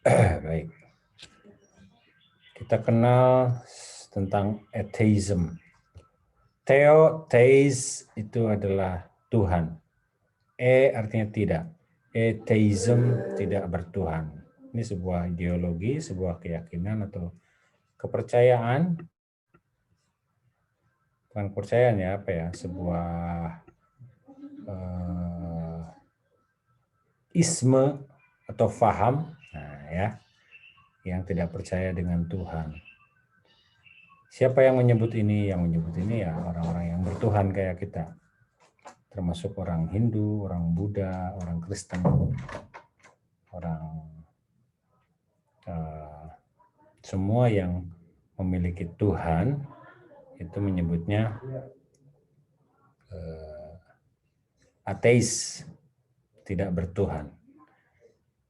Baik. Kita kenal tentang atheism. Theis itu adalah Tuhan. Artinya tidak. Atheism tidak bertuhan. Ini sebuah ideologi, sebuah keyakinan atau kepercayaan. Bukan kepercayaan ya, apa ya? Sebuah isme atau faham, nah ya, yang tidak percaya dengan Tuhan. Siapa yang menyebut ini? Yang menyebut ini ya orang-orang yang bertuhan kayak kita. Termasuk orang Hindu, orang Buddha, orang Kristen, orang semua yang memiliki Tuhan itu menyebutnya ateis, tidak bertuhan.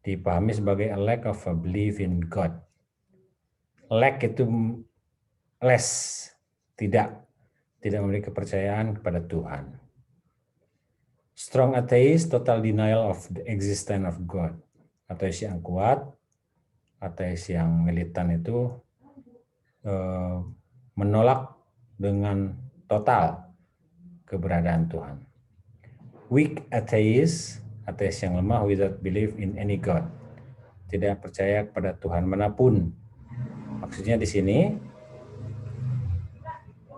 Dipahami sebagai a lack of a belief in God. Lack itu less, tidak memiliki kepercayaan kepada Tuhan. Strong atheist, total denial of the existence of God. Ateis yang kuat, ateis yang militan itu menolak dengan total keberadaan Tuhan. Weak atheist, ateis yang lemah without belief in any God. Tidak percaya kepada Tuhan manapun. Maksudnya di sini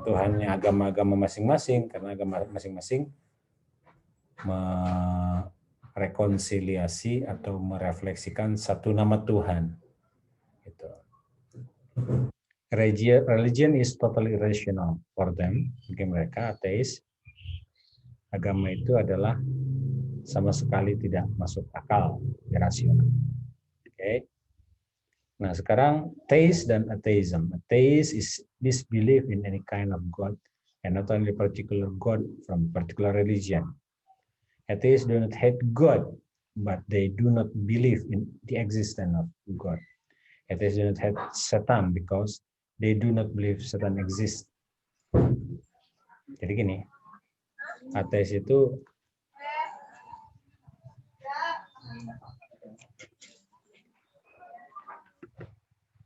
Tuhannya agama-agama masing-masing, karena agama masing-masing merekonsiliasi atau merefleksikan satu nama Tuhan. Gitu. Religion is totally irrational for them. Bagi mereka ateis, agama itu adalah sama sekali tidak masuk akal, irasional. Oke. Nah, sekarang theist dan atheism. Atheist is disbelief in any kind of God and not only particular God from particular religion. Atheists do not hate God, but they do not believe in the existence of God. Atheists do not hate Satan because they do not believe Satan exists. Jadi gini, ateis itu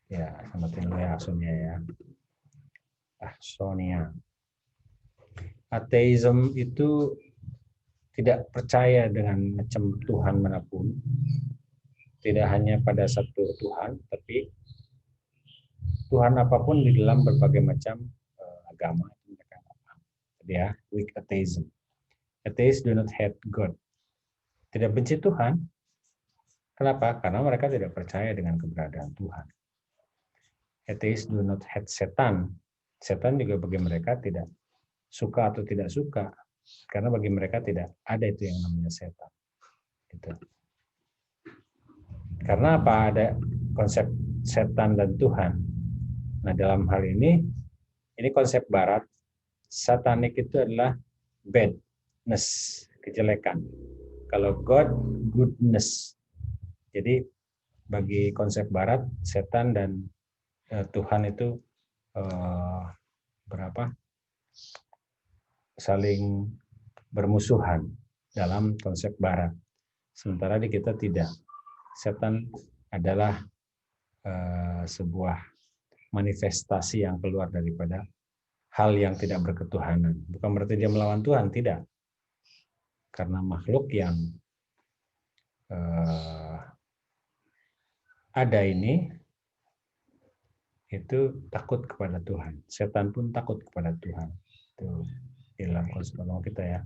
ya sama dulu ya Sonia ya. Sonia. Ateism itu tidak percaya dengan macam Tuhan manapun. Tidak hanya pada satu Tuhan, tapi Tuhan apapun di dalam berbagai macam agama. Ya, weak atheism. Atheists do not hate God. Tidak benci Tuhan. Kenapa? Karena mereka tidak percaya dengan keberadaan Tuhan. Atheists do not hate Satan. Setan juga bagi mereka tidak suka atau tidak suka. Karena bagi mereka tidak ada itu yang namanya setan. Gitu. Karena apa? Ada konsep setan dan Tuhan. Nah, dalam hal ini konsep Barat. Satanik itu adalah badness, kejelekan. Kalau God, goodness. Jadi bagi konsep Barat, setan dan Tuhan itu saling bermusuhan dalam konsep Barat. Sementara di kita tidak. Setan adalah sebuah manifestasi yang keluar daripada hal yang tidak berketuhanan. Bukan berarti dia melawan Tuhan, tidak. Karena makhluk yang ada ini itu takut kepada Tuhan. Setan pun takut kepada Tuhan. Itu dalam konsep agama kita ya.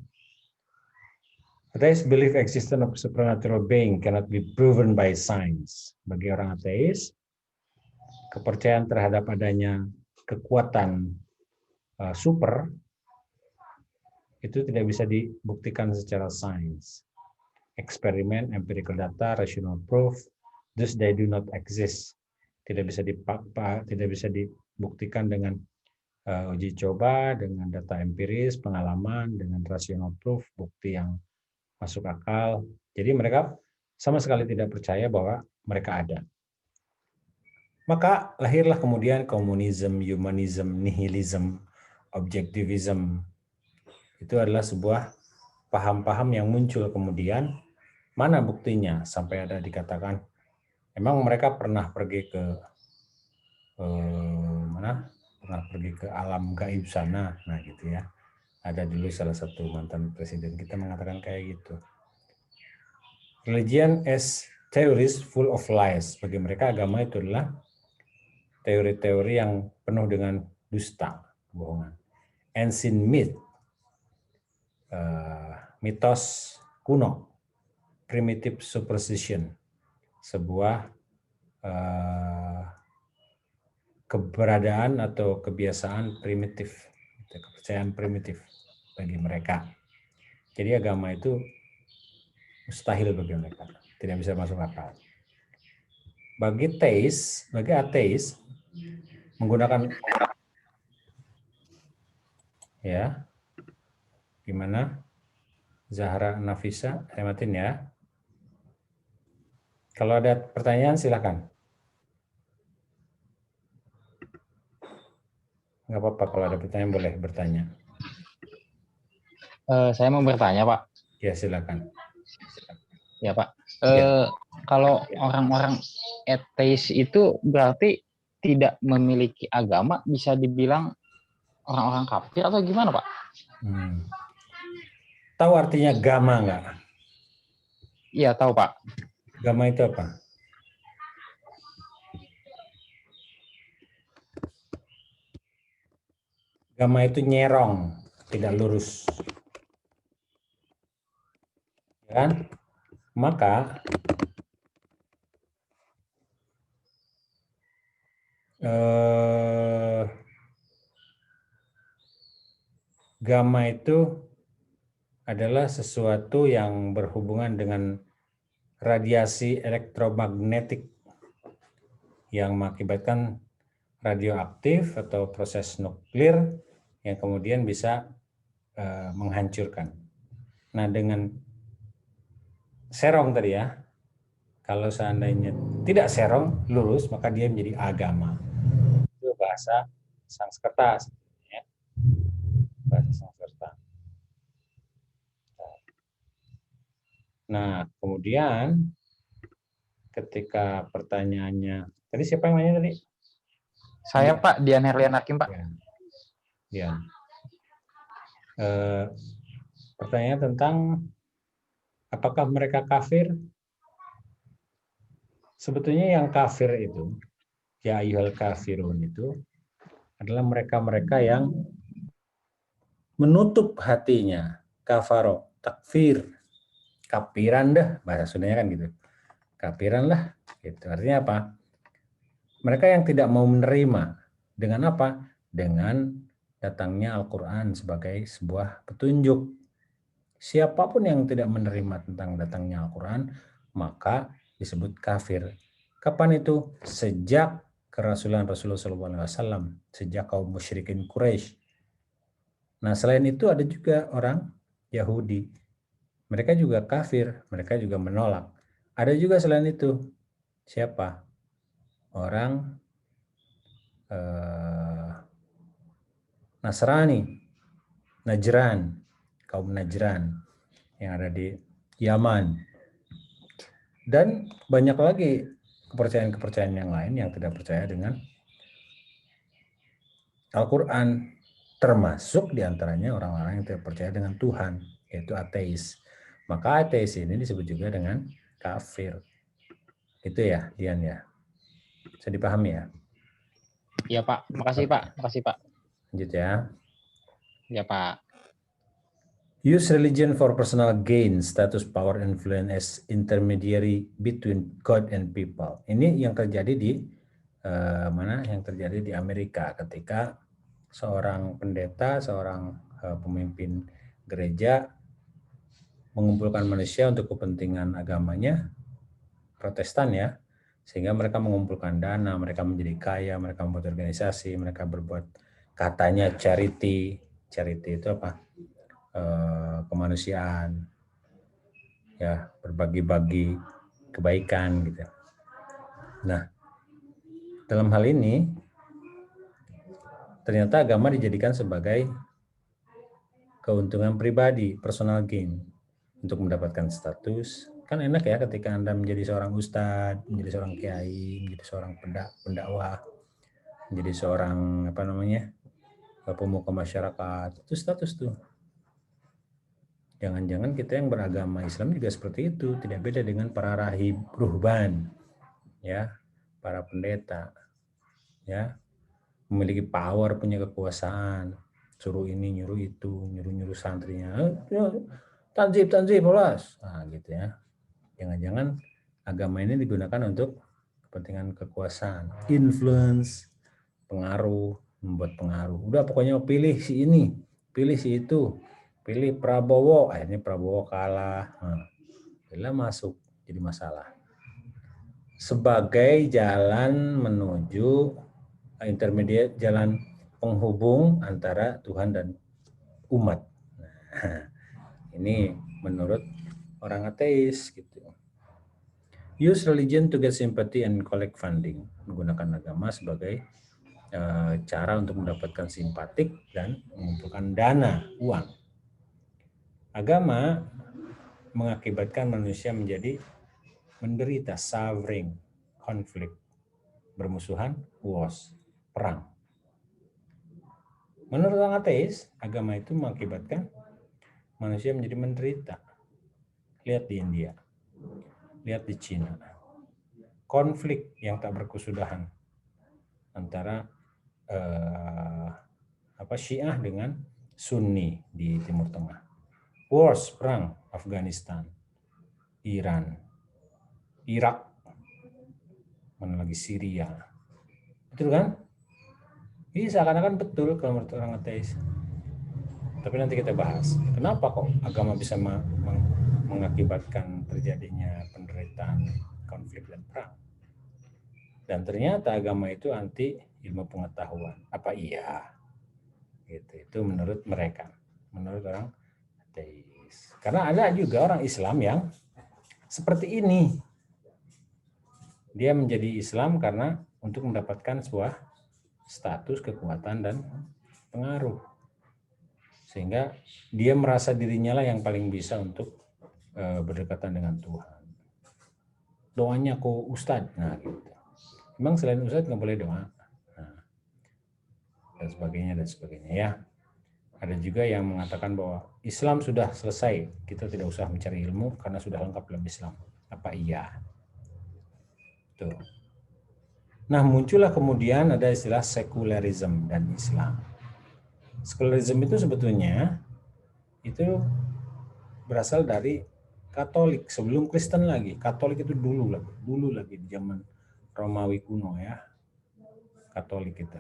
Atheist believe existence of supernatural being cannot be proven by science. Bagi orang ateis, kepercayaan terhadap adanya kekuatan super itu tidak bisa dibuktikan secara sains. Eksperimen, empirical data, rational proof, thus they do not exist. Tidak bisa dibuktikan dengan uji coba, dengan data empiris, pengalaman, dengan rational proof, bukti yang masuk akal. Jadi mereka sama sekali tidak percaya bahwa mereka ada. Maka lahirlah kemudian komunisme, humanism, nihilism, objektivism. Itu adalah sebuah paham-paham yang muncul kemudian. Mana buktinya sampai ada dikatakan Emang mereka pernah pergi ke mana? Pernah pergi ke alam gaib sana, nah gitu ya. Ada dulu salah satu mantan presiden kita mengatakan kayak gitu. Religion as theories full of lies. Bagi mereka agama itu adalah teori-teori yang penuh dengan dusta, kebohongan. Ancient myth, mitos kuno, primitive superstition, sebuah keberadaan atau kebiasaan primitif, kepercayaan primitif bagi mereka. Jadi agama itu mustahil bagi mereka, tidak bisa masuk akal. Bagi ateis menggunakan ya, gimana? Zahra Nafisa, saya matiin ya. Kalau ada pertanyaan silakan. Nggak apa-apa, kalau ada pertanyaan boleh bertanya. Saya mau bertanya, Pak. Ya, silakan. Ya, Pak. Ya. Kalau orang-orang ateis itu berarti tidak memiliki agama, bisa dibilang orang-orang kafir atau gimana, Pak? Tahu artinya gama nggak? Iya, tahu, Pak. Gama itu apa? Gama itu nyerong, tidak lurus. Ya kan? Maka gama itu adalah sesuatu yang berhubungan dengan radiasi elektromagnetik yang mengakibatkan radioaktif atau proses nuklir yang kemudian bisa menghancurkan. Nah, dengan serong tadi ya, kalau seandainya tidak serong, lurus, maka dia menjadi agama. Itu bahasa Sanskerta sebenarnya. Bahasa Sanskerta. Nah, kemudian ketika pertanyaannya, tadi siapa yang nanya tadi? Saya, Pak, Dian Herlian Hakim, Pak. Ya. Pertanyaan tentang apakah mereka kafir? Sebetulnya yang kafir itu, ya ayyuhal kafirun itu adalah mereka-mereka yang menutup hatinya. Kafaro, takfir, kapiran dah, bahasa Sundanya kan gitu. Kapiran lah, gitu. Artinya apa? Mereka yang tidak mau menerima. Dengan apa? Dengan datangnya Al-Quran sebagai sebuah petunjuk. Siapapun yang tidak menerima tentang datangnya Al-Quran, maka disebut kafir. Kapan itu? Sejak kerasulan Rasulullah SAW, sejak kaum musyrikin Quraisy. Nah, selain itu ada juga orang Yahudi. Mereka juga kafir, mereka juga menolak. Ada juga selain itu. Siapa? Orang Nasrani, Najran, kaum Najran yang ada di Yaman. Dan banyak lagi kepercayaan-kepercayaan yang lain yang tidak percaya dengan Al-Quran, termasuk diantaranya orang-orang yang tidak percaya dengan Tuhan, yaitu ateis. Maka ateis ini disebut juga dengan kafir. Itu ya, Dian ya. Bisa dipahami ya? Iya, Pak. Makasih, Pak. Makasih, Pak. Lanjut ya. Ya, Pak. Use religion for personal gain, status, power, influence as intermediary between God and people. Ini yang terjadi di mana? Yang terjadi di Amerika ketika seorang pendeta, seorang pemimpin gereja mengumpulkan manusia untuk kepentingan agamanya, Protestan ya, sehingga mereka mengumpulkan dana, mereka menjadi kaya, mereka membuat organisasi, mereka berbuat katanya charity. Charity itu apa? Kemanusiaan, ya, berbagi-bagi kebaikan gitu. Nah, dalam hal ini ternyata agama dijadikan sebagai keuntungan pribadi, personal gain, untuk mendapatkan status, Kan enak ya ketika Anda menjadi seorang ustadz, menjadi seorang kiai, menjadi seorang pendakwah, menjadi seorang pemuka masyarakat. Itu status tuh. Jangan-jangan kita yang beragama Islam juga seperti itu, tidak beda dengan para rahib, ruhban, ya, para pendeta, ya, memiliki power, punya kekuasaan, suruh ini, nyuruh itu, nyuruh santrinya, tanzib, bolas, nah gitu ya. Jangan-jangan agama ini digunakan untuk kepentingan kekuasaan, influence, pengaruh, membuat pengaruh. Udah pokoknya pilih si ini, pilih si itu. Pilih Prabowo, akhirnya Prabowo kalah. Bila masuk jadi masalah. Sebagai jalan menuju intermediate, jalan penghubung antara Tuhan dan umat. Nah, ini menurut orang ateis gitu. Use religion to get sympathy and collect funding. Menggunakan agama sebagai cara untuk mendapatkan simpatik dan mengumpulkan dana, uang. Agama mengakibatkan manusia menjadi menderita, suffering, konflik, bermusuhan, wars, perang. Menurut orang ateis, agama itu mengakibatkan manusia menjadi menderita. Lihat di India, lihat di Cina. Konflik yang tak berkesudahan antara Syiah dengan Sunni di Timur Tengah. Wars, perang, Afghanistan, Iran, Irak, mana lagi Syria. Betul kan? Ini seakan-akan betul kalau menurut orang ateis. Tapi nanti kita bahas. Kenapa kok agama bisa mengakibatkan terjadinya penderitaan, konflik, dan perang? Dan ternyata agama itu anti ilmu pengetahuan. Apa iya? Gitu. Itu menurut mereka. Menurut orang ateis. Karena ada juga orang Islam yang seperti ini. Dia menjadi Islam karena untuk mendapatkan sebuah status, kekuatan, dan pengaruh. Sehingga dia merasa dirinya lah yang paling bisa untuk berdekatan dengan Tuhan. Doanya kok Ustadz. Nah, gitu. Memang selain Ustadz nggak boleh doa. Nah, dan sebagainya ya. Ada juga yang mengatakan bahwa Islam sudah selesai, kita tidak usah mencari ilmu karena sudah lengkap dalam Islam. Apa iya? Tuh. Nah, muncullah kemudian ada istilah sekularisme dan Islam. Sekularisme itu sebetulnya itu berasal dari Katolik, sebelum Kristen lagi. Katolik itu dulu lagi di zaman Romawi kuno ya. Katolik kita.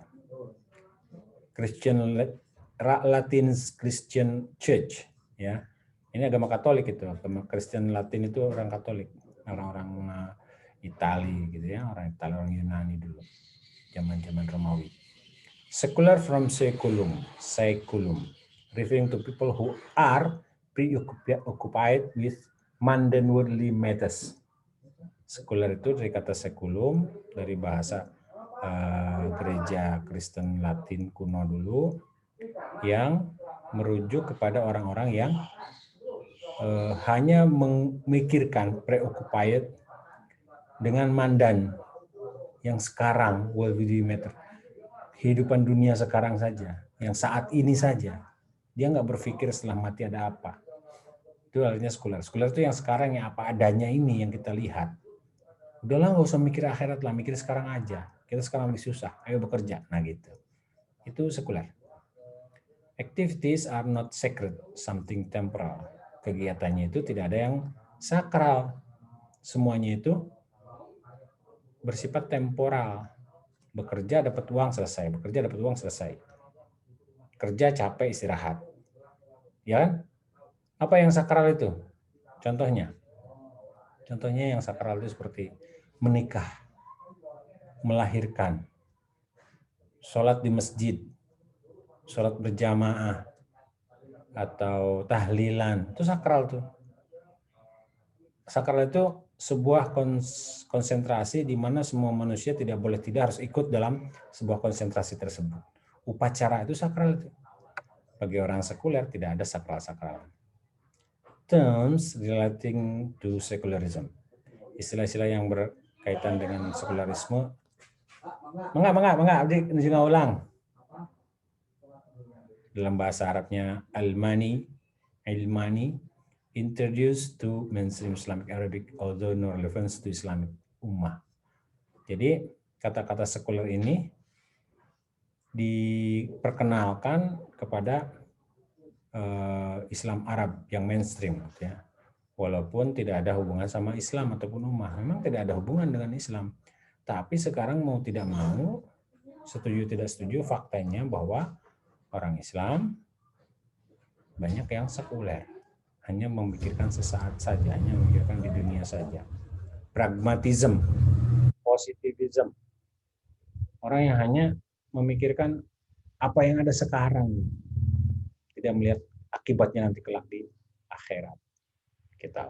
Latin Christian Church ya. Ini agama Katolik itu. Agama Kristen Latin itu orang Katolik, orang-orang Itali gitu ya, orang Itali, orang Yunani dulu. Zaman-zaman Romawi. Secular from seculum, referring to people who are preoccupied with mundane worldly matters. Sekuler itu dari kata seculum, dari bahasa gereja Kristen Latin kuno dulu, yang merujuk kepada orang-orang yang hanya memikirkan, preoccupied dengan mandan yang sekarang, worldly matter, kehidupan dunia sekarang saja, yang saat ini saja. Dia nggak berpikir setelah mati ada apa. Itu artinya sekuler. Sekuler itu yang sekarang, yang apa adanya ini yang kita lihat. Udahlah nggak usah mikir akhirat lah, mikir sekarang aja. Kita sekarang lagi susah, ayo bekerja. Nah gitu. Itu sekuler. Activities are not sacred, something temporal. Kegiatannya itu tidak ada yang sakral. Semuanya itu bersifat temporal. Bekerja dapat uang selesai, bekerja dapat uang selesai. Kerja capek istirahat. Ya kan? Apa yang sakral itu? Contohnya yang sakral itu seperti menikah, melahirkan, sholat di masjid, sholat berjamaah, atau tahlilan. Itu sakral tuh. Sakral itu sebuah konsentrasi di mana semua manusia tidak harus ikut dalam sebuah konsentrasi tersebut. Upacara itu sakral itu. Bagi orang sekuler tidak ada sakral-sakral. terms relating to secularism. Istilah-istilah yang berkaitan dengan sekularisme. Mengapa, Abdi juga ulang. Dalam bahasa Arabnya Ilmani, introduced to mainstream Islamic Arabic, although no relevance to Islamic Ummah. Jadi kata-kata sekuler ini diperkenalkan kepada Islam Arab yang mainstream, ya. Walaupun tidak ada hubungan sama Islam ataupun ummah, memang tidak ada hubungan dengan Islam. Tapi sekarang mau tidak mau, setuju tidak setuju, faktanya bahwa orang Islam banyak yang sekuler, hanya memikirkan sesaat saja, hanya memikirkan di dunia saja. Pragmatism, positivism, orang yang hanya memikirkan apa yang ada sekarang, tidak melihat akibatnya nanti kelak di akhirat. Kita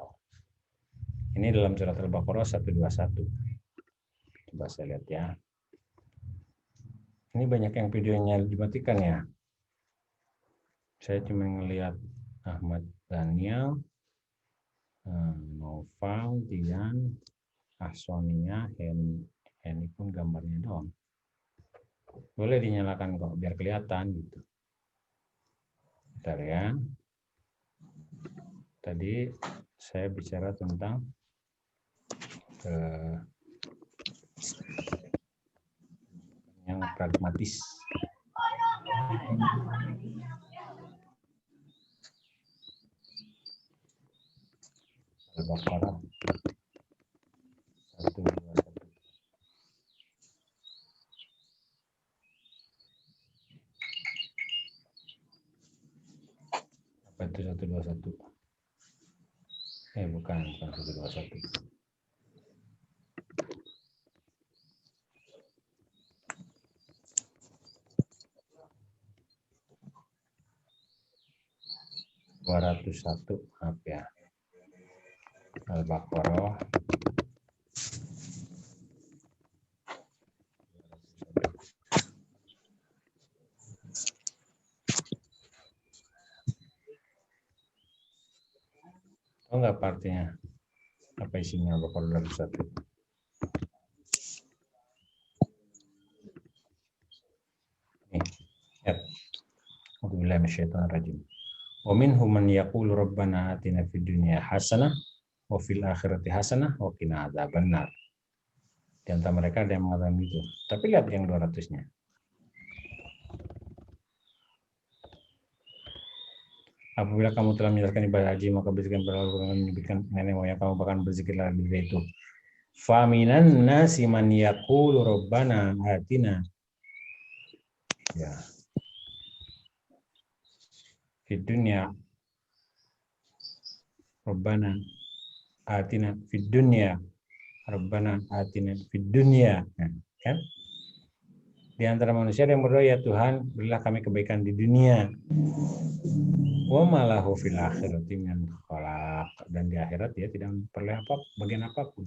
ini dalam surat Al-Baqarah 121. Coba saya lihat ya. Ini banyak yang videonya dimatikan ya. Saya cuma ngelihat Ahmad Daniel, Noval, Dian, Ahsonia, Heni pun gambarnya doang. Boleh dinyalakan kok biar kelihatan gitu. Bentar ya. Tadi saya bicara tentang yang pragmatis. Al-Baqarah 121. Apa itu 121? Bukan 121. Maaf ya. Al-Baqarah 221. Enggak partinya? Apa isinya Al-Baqarah 221? Nih, lihat. Alhamdulillah minasyaitonirrajim. Wa minhum man yaqulu rabbana atina fid dunya hasanah wa fil akhirati hasanah wa qina adzabannar. Di antara mereka ada yang mengatakan gitu. Tapi lihat yang 200-nya. Apabila kamu telah menjalankan ibadah haji, maka berzikir berlalu menyebutkan nenek moyang kamu, bahkan berzikirlah lebih dari itu. Faminan nasi man yaqulu rabbana atina. Ya. Fid dunya Rabbana atina fid dunya. Rabbana atina fid dunya. Kan? Di antara manusia yang berdoa, ya Tuhan, berilah kami kebaikan di dunia. Wa malahu fil akhirati min khalaq. Dan di akhirat dia tidak memperoleh bagian apapun.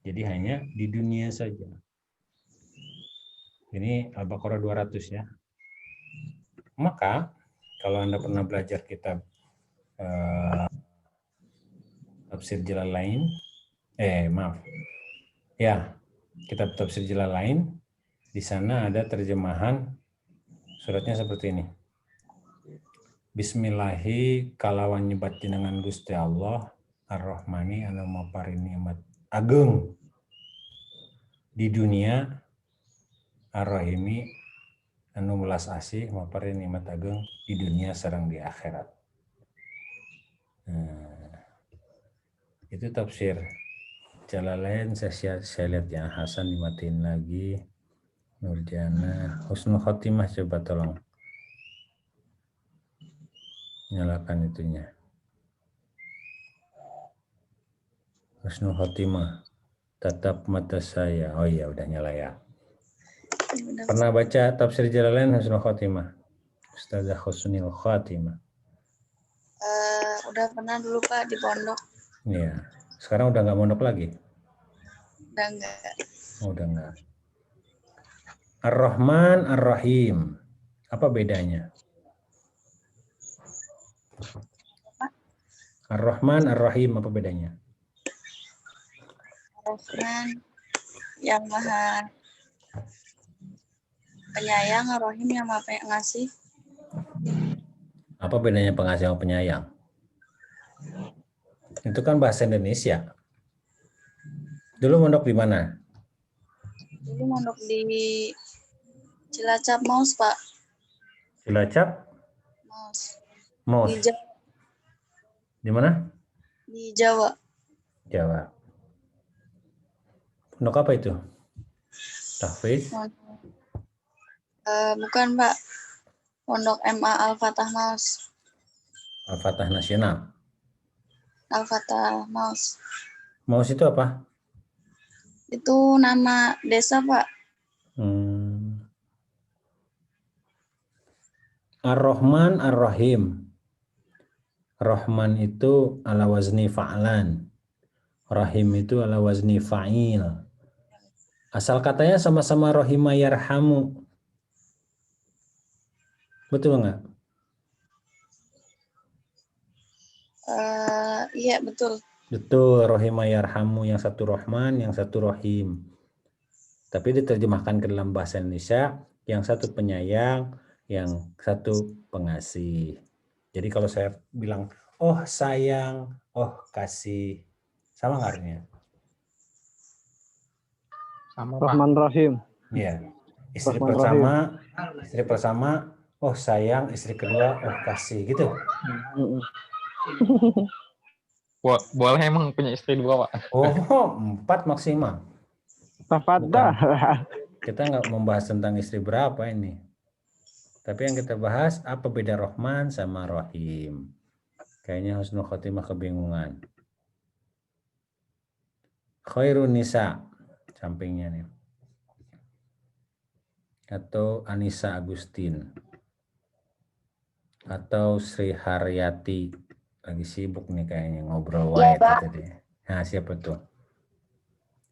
Jadi hanya di dunia saja. Ini Al-Baqarah 200 ya. Maka kalau Anda pernah belajar kitab Tafsir Jalalain, kitab Tafsir Jalalain, di sana ada terjemahan suratnya seperti ini. Bismillahi kalawan nyebat jenengan Gusti Allah Ar-Rahmani anu mapari nikmat ageng di dunia, Ar-Rahimi anu melas asih mapari nikmat ageng di dunia sareng di akhirat. Itu tafsir Jalalain. Saya lihat yang Hasan dimatiin lagi. Nurjana, Husnul Khotimah, coba tolong nyalakan itunya. Husnul Khotimah, tatap mata saya. Oh iya, udah nyala ya. Pernah baca tafsir Jalalain Husnul Khotimah? Ustazah Husnul Khotimah. Udah pernah dulu Pak di pondok. Iya. Sekarang udah nggak mondok lagi? Udah enggak. Oh, udah nggak. Ar-Rahman, Ar-Rahim. Apa bedanya? Ar-Rahman, Ar-Rahim, apa bedanya? Rahman yang maha penyayang, Ar-Rahim yang maha pengasih. Apa bedanya pengasih sama penyayang? Itu kan bahasa Indonesia. Dulu mondok di mana? Dulu mondok di Cilacap, Maus, Pak. Cilacap? Maus. Mos. Di Jawa. Di mana? Di Jawa. Jawa. Pondok apa itu? Tahfiz? Bukan, Pak. Pondok MA Al-Fatah Maus. Al-Fatah Nasional. Al-Fatah Maus. Mos itu apa? Itu nama desa, Pak. Ar-Rahman, Ar-Rahim. Rahman itu ala wazni fa'lan. Rahim itu ala wazni fa'il. Asal katanya sama-sama rahima yarhamu. Betul nggak? Iya, betul. Betul, rahima yarhamu, yang satu Rahman, yang satu Rahim. Tapi diterjemahkan ke dalam bahasa Indonesia, yang satu penyayang, yang satu pengasih. Jadi kalau saya bilang, oh sayang, oh kasih, sama nggak artinya? Sama, Pak. Rahman Rahim. Iya. Istri Rahman pertama, oh sayang, istri kedua, oh kasih, gitu. Boleh emang punya istri 2, Pak? Oh, 4 maksimal. Tafadah. Kita nggak membahas tentang istri berapa ini. Tapi yang kita bahas, apa beda Rahman sama Rahim. Kayaknya Husnul Khotimah kebingungan. Khairun Nisa, sampingnya nih. Atau Anissa Agustin. Atau Sri Haryati. Lagi sibuk nih kayaknya ngobrol Iya, wae Pak. tadi. Nah, siapa tuh?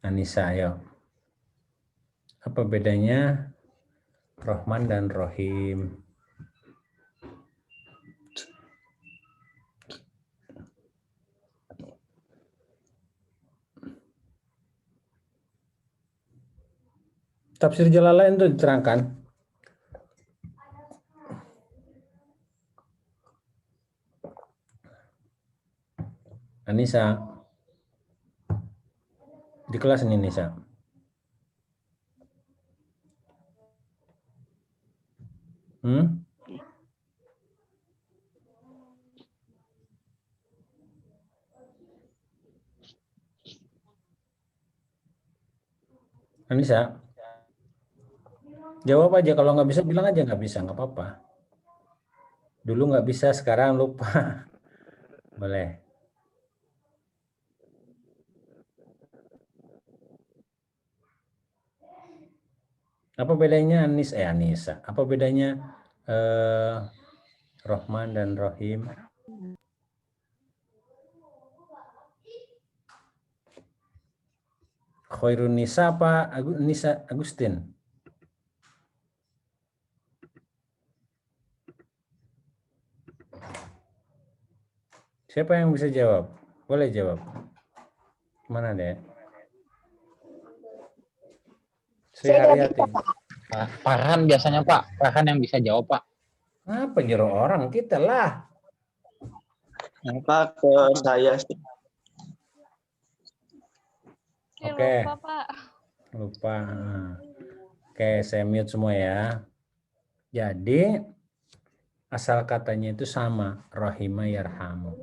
Anissa, ayo. Apa bedanya Rahman dan Rahim? Tafsir Jalalain itu diterangkan. Anissa. Di kelas ini, Nisa. Anissa. Jawab aja, kalau nggak bisa bilang aja nggak bisa, nggak apa-apa. Dulu nggak bisa, sekarang lupa. Boleh. Apa bedanya Anissa? Apa bedanya Rahman dan Rahim? Khairun Nisa apa Nisa Agustin? Siapa yang bisa jawab? Boleh jawab. Mana deh? Sri Haryati. Farhan biasanya, Pak. Farhan yang bisa jawab, Pak. Apa nyuruh orang? Kita lah. Pak, ke saya. Oke. Lupa, Pak. Lupa. Oke, saya mute semua ya. Jadi asal katanya itu sama, rahima yarhamu.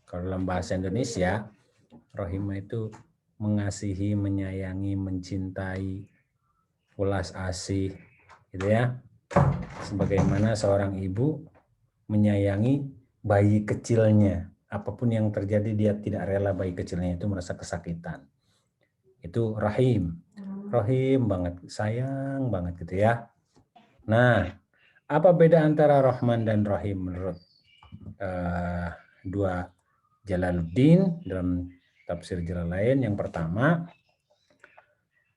Kalau dalam bahasa Indonesia, rahima itu mengasihi, menyayangi, mencintai, ulas asih, gitu ya. Sebagaimana seorang ibu menyayangi bayi kecilnya, apapun yang terjadi dia tidak rela bayi kecilnya itu merasa kesakitan. Itu rahim. Rahim banget, sayang banget gitu ya. Nah, apa beda antara Rahman dan Rahim menurut dua Jalaluddin dalam tafsir Jalalain? Yang pertama,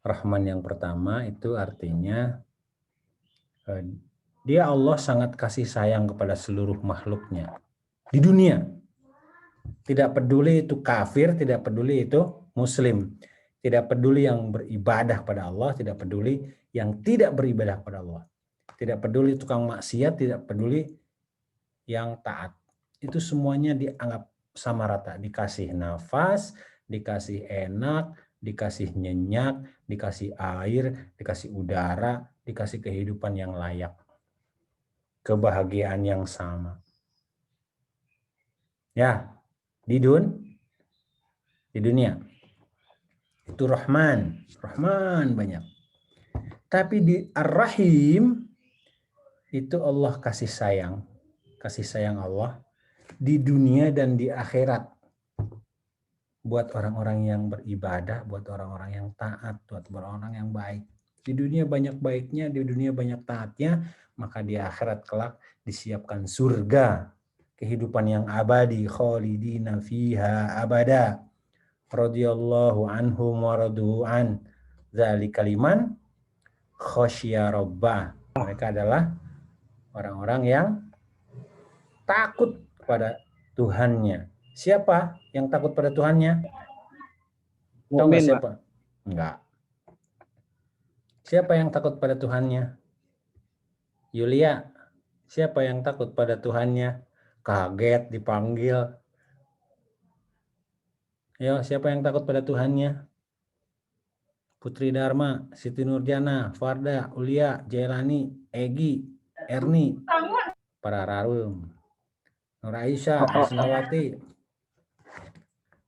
Rahman yang pertama itu artinya dia Allah sangat kasih sayang kepada seluruh makhluknya di dunia. Tidak peduli itu kafir, tidak peduli itu muslim. Tidak peduli yang beribadah pada Allah, tidak peduli yang tidak beribadah pada Allah. Tidak peduli tukang maksiat, tidak peduli yang taat. Itu semuanya dianggap sama rata. Dikasih nafas, dikasih enak, dikasih nyenyak, dikasih air, dikasih udara, dikasih kehidupan yang layak. Kebahagiaan yang sama. Ya, di dunia. Itu Rahman banyak. Tapi di Ar-Rahim itu Allah kasih sayang Allah di dunia dan di akhirat. Buat orang-orang yang beribadah, buat orang-orang yang taat, buat orang-orang yang baik. Di dunia banyak baiknya, di dunia banyak taatnya, maka di akhirat kelak disiapkan surga, kehidupan yang abadi, khalidina fiha abada. Radhiyallahu anhum wa radu'an. Dzalika liman khasyiya rabbah. Mereka adalah orang-orang yang takut kepada Tuhannya. Siapa yang takut pada Tuhannya? Tahu nggak siapa? Enggak. Siapa yang takut pada Tuhannya? Yulia. Siapa yang takut pada Tuhannya? Kaget dipanggil. Ayo, siapa yang takut pada Tuhannya? Putri Dharma, Siti Nurjana, Farda, Ulia, Jailani, Egi, Erni, para Rarum, Nur Aisyah, Asnawati.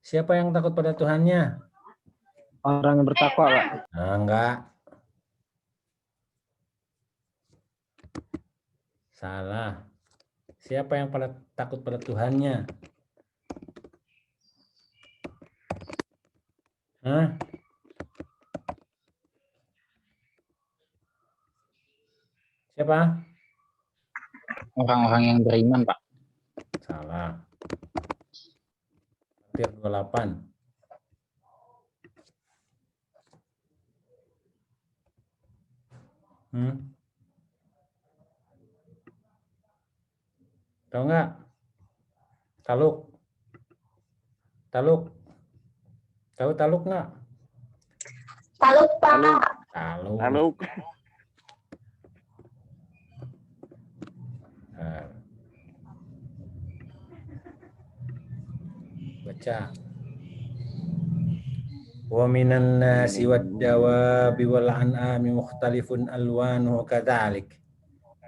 Siapa yang takut pada Tuhannya? Orang yang bertakwa, Pak. Nah, enggak. Salah. Siapa yang takut pada Tuhannya? Hah? Siapa? Orang-orang yang beriman, Pak. Salah. Fatir 28. Tahu nggak? Taluk. Tahu taluk nggak? Taluk, Pak. Taluk. Taluk. Nah. Baca. Wa minan nasi wad dawabi wal an'ami mukhtalifun alwanuhu kadzalik.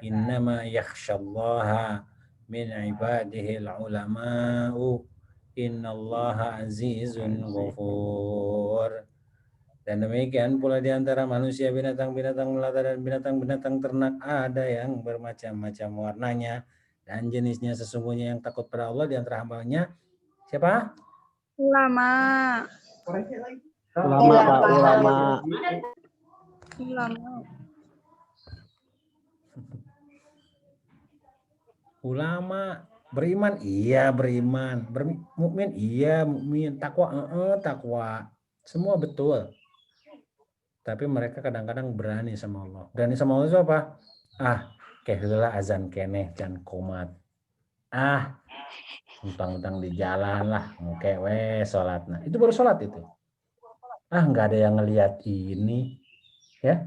Innama yakhsyallaha min ibadihi al-ulama'u. Innallaha azizun ghafur. Dan demikian pula di antara manusia, binatang-binatang melata dan binatang-binatang ternak ada yang bermacam-macam warnanya dan jenisnya. Sesungguhnya yang takut pada Allah di antara hambanya siapa? Ulama. Ulama, Pak. Ulama. Ulama. Beriman, iya beriman. Mukmin, iya mukmin. Takwa, takwa. Semua betul. Tapi mereka kadang-kadang berani sama Allah. Berani sama Allah itu apa? Kayak azan keneh dan komat. Utang-utang di jalan lah, ngewe sholat. Nah, itu baru sholat itu. Nggak ada yang ngelihat ini, ya,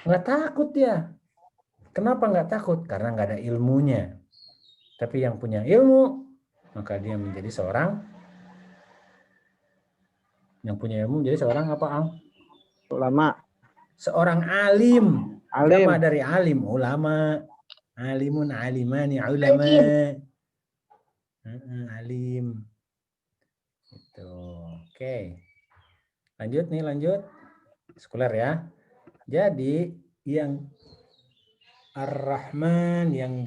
nggak takut ya. Kenapa nggak takut? Karena nggak ada ilmunya. Tapi yang punya ilmu, maka dia menjadi seorang. Yang punya ilmu menjadi seorang apa, Ang? Ulama. Seorang alim. Alim. Jama dari alim, ulama. Alimun, alimani, ulama. Alim. Itu. Oke. Lanjut. Sekuler ya. Jadi yang Ar-Rahman yang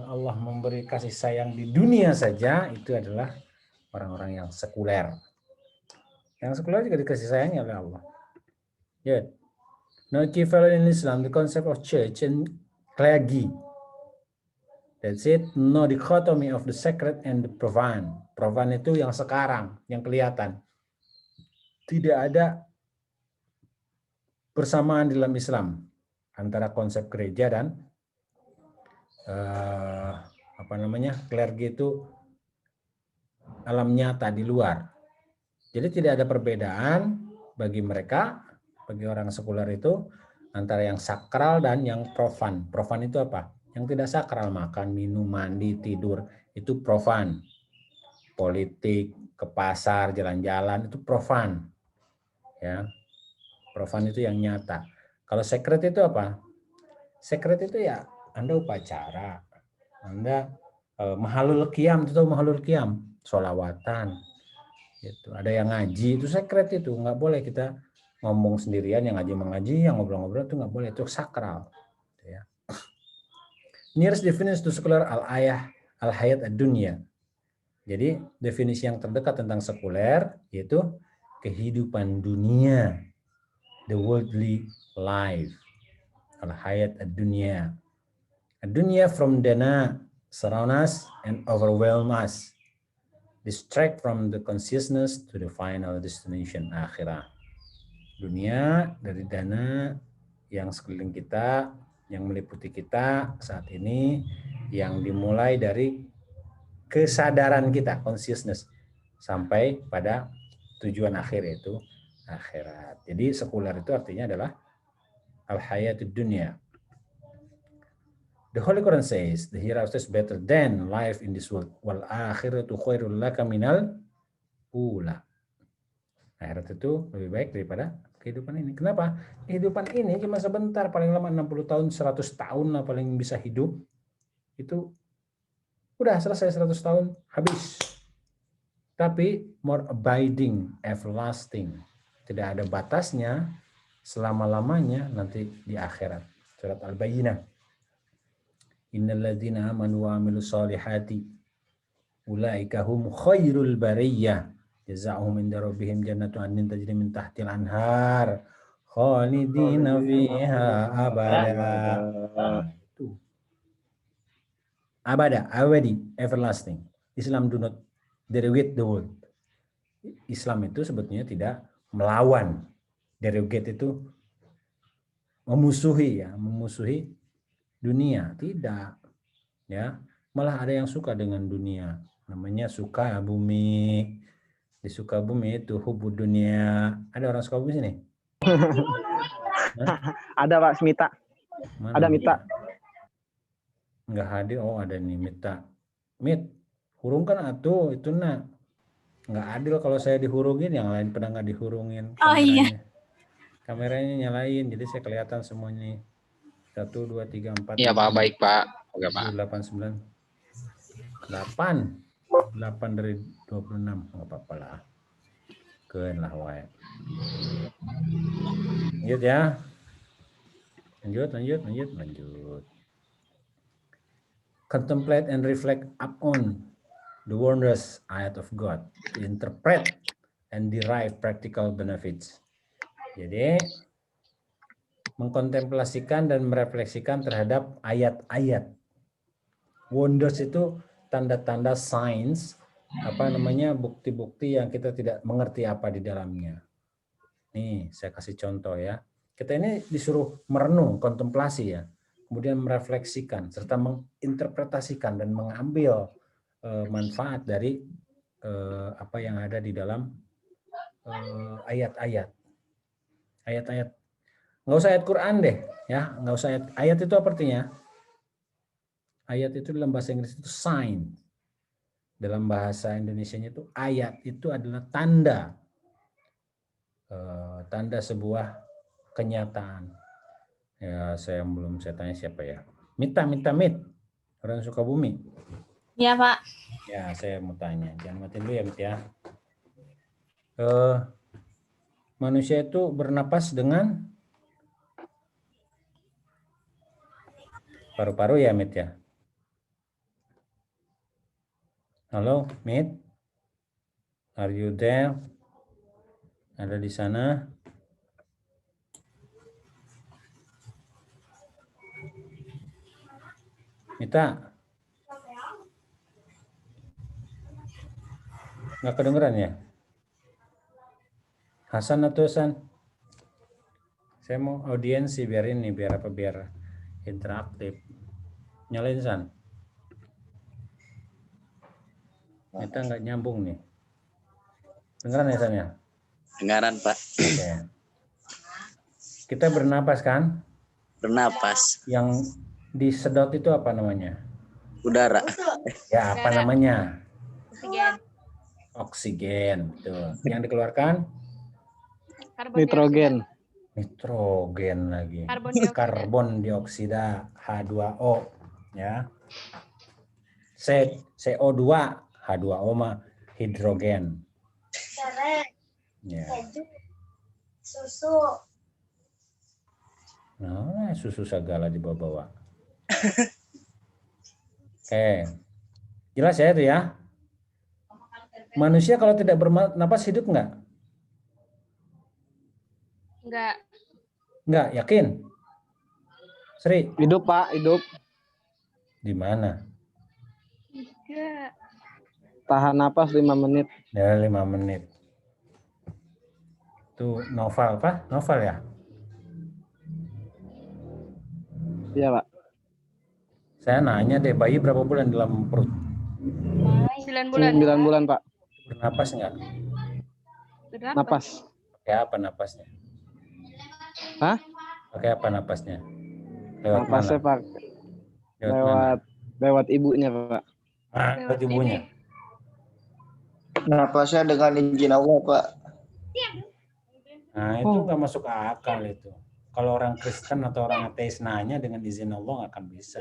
Allah memberi kasih sayang di dunia saja itu adalah orang-orang yang sekuler. Yang sekuler juga dikasih sayangnya oleh Allah. Ya. No equivalent in Islam, the concept of church and clergy. That's it. No dichotomy of the sacred and the profane. Profane itu yang sekarang, yang kelihatan. Tidak ada persamaan dalam Islam antara konsep gereja dan clergy itu alam nyata di luar. Jadi tidak ada perbedaan bagi mereka, bagi orang sekuler itu, antara yang sakral dan yang profan. Profan itu apa? Yang tidak sakral, makan, minum, mandi, tidur, itu profan. Politik, ke pasar, jalan-jalan, itu profan. Ya, profan itu yang nyata. Kalau secret itu apa? Secret itu ya Anda upacara, Anda mahalul qiyam, itu tahu mahalul qiyam, sholawatan. Gitu. Ada yang ngaji, itu secret itu, nggak boleh kita ngomong sendirian, yang ngaji mengaji, yang ngobrol-ngobrol itu nggak boleh, itu sakral. Ya. Nearest definition to secular al-ayah al-hayat ad-dunya. Jadi definisi yang terdekat tentang sekuler yaitu kehidupan dunia, the worldly life, al-hayat ad-dunya. Ad-dunya from dana, surround us and overwhelm us. Distract from the consciousness to the final destination akhirah. Dunia dari dana yang sekeliling kita, yang meliputi kita saat ini, yang dimulai dari kesadaran kita, consciousness, sampai pada tujuan akhir yaitu akhirat. Jadi sekuler itu artinya adalah al-hayatud dunya. The Holy Quran says, the hereafter is better than life in this world. Wal akhiratu khairul laka minal ula. Akhirat itu lebih baik daripada kehidupan ini. Kenapa? Kehidupan ini cuma sebentar, paling lama 60 tahun, 100 tahun lah paling bisa hidup. Itu udah selesai 100 tahun, habis. Tapi more abiding, everlasting. Tidak ada batasnya, selama-lamanya nanti di akhirat. Surat Al-Bayyinah. Innal ladzina amanu wa amilus solihati ulaika hum khairul bariyah jazaohum inda rabbihim jannatu adnin tajri min tahtil anhar khalidina fiha abada. Itu abada, abadi, everlasting. Islam do not derogate the world. Islam itu sebetulnya tidak melawan. Derogate itu memusuhi, ya, memusuhi dunia, tidak, ya, malah ada yang suka dengan dunia, namanya suka bumi. Di Sukabumi itu hubud dunia. Ada orang Sukabumi sini? Ada Pak Smita. Mana? Ada Mita. Enggak hadir. Oh, ada nih Mita. Mit, hurungkan atuh itu nak. Enggak adil kalau saya dihurungin, yang lain pada enggak dihurungin. Oh iya. Kameranya nyalain, jadi saya kelihatan semuanya. 1, 2, 3, 4. Iya Pak, baik Pak. Oke Pak. 8, 9. 8 dari 26. Enggak apa-apa lah. Keren lah wae. Lanjut ya. Lanjut. Contemplate and reflect upon the wondrous ayat of God to interpret and derive practical benefits. Jadi mengkontemplasikan dan merefleksikan terhadap ayat-ayat. Wonders itu tanda-tanda signs, bukti-bukti yang kita tidak mengerti apa di dalamnya. Nih, saya kasih contoh ya. Kita ini disuruh merenung, kontemplasi ya. Kemudian merefleksikan serta menginterpretasikan dan mengambil manfaat dari apa yang ada di dalam ayat-ayat. Ayat-ayat. Nggak usah ayat Quran deh, ya. Nggak usah ayat. Ayat itu apa artinya? Ayat itu dalam bahasa Inggris itu sign. Dalam bahasa Indonesianya itu ayat itu adalah tanda. Tanda sebuah kenyataan. Ya, saya tanya siapa ya. Mita. Orang Sukabumi. Iya Pak. Ya, saya mau tanya. Jangan mati dulu ya, Mit ya. Manusia itu bernapas dengan paru-paru ya, Mit ya. Halo, Mit. Are you there? Ada di sana? Mita. Nggak kedengeran ya? Hasan atau San? Saya mau audiensi biar interaktif. Nyalain San. Kita nggak nyambung nih. Dengeran ya, San ya? Dengaran, Pak. Oke. Kita bernapas kan? Bernapas. Yang disedot itu apa namanya? Udara. Ya, apa Udara. namanya? Oksigen. Oksigen. Betul. Yang dikeluarkan? Karbon Nitrogen. Nitrogen lagi. Karbon dioksida. Karbon dioksida H2O. Ya. CO2 H2O mah hidrogen. Ya. Susu. Nah, susu segala dibawa-bawa. Oke. Jelas ya itu ya? Manusia kalau tidak bernapas hidup enggak? Enggak. Enggak, yakin? Sri, Hidup, Pak, hidup. di mana? Enggak. Tahan napas 5 menit. Ya, 5 menit. Itu novel apa? Novel ya? Iya, Pak. Saya nanya deh, bayi berapa bulan dalam perut? 9 bulan. 9 bulan, Pak. Bernapas enggak? Berapa? Napas. Pakai apa napasnya? Hah? Pakai apa napasnya? Lewat Napasnya, mana? Pak. Lewat ibunya, Pak. Lewat ibunya. Napasnya dengan izin Allah, Pak. Nah, itu nggak masuk akal itu. Kalau orang Kristen atau orang ateis nanya dengan izin Allah nggak akan bisa.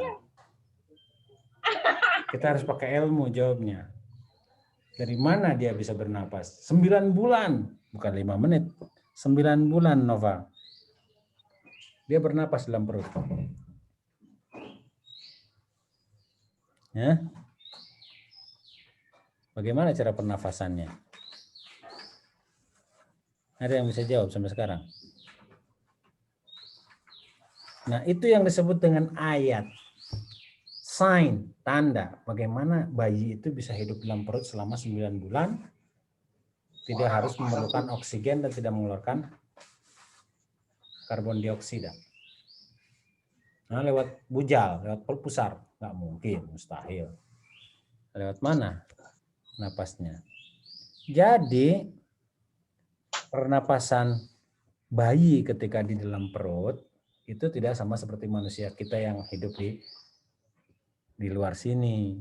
Kita harus pakai ilmu jawabnya. Dari mana dia bisa bernapas? 9 bulan, bukan 5 menit. 9 bulan, Nova. Dia bernapas dalam perut. Ya. Bagaimana cara pernafasannya? Ada yang bisa jawab sampai sekarang? Nah, itu yang disebut dengan ayat. Sign, tanda. Bagaimana bayi itu bisa hidup dalam perut selama 9 bulan. Tidak harus memerlukan oksigen dan tidak mengeluarkan karbon dioksida. Nah, lewat bujal, lewat perut pusar. Nggak mungkin, mustahil. Lewat mana napasnya? Jadi, pernapasan bayi ketika di dalam perut itu tidak sama seperti manusia kita yang hidup di luar sini.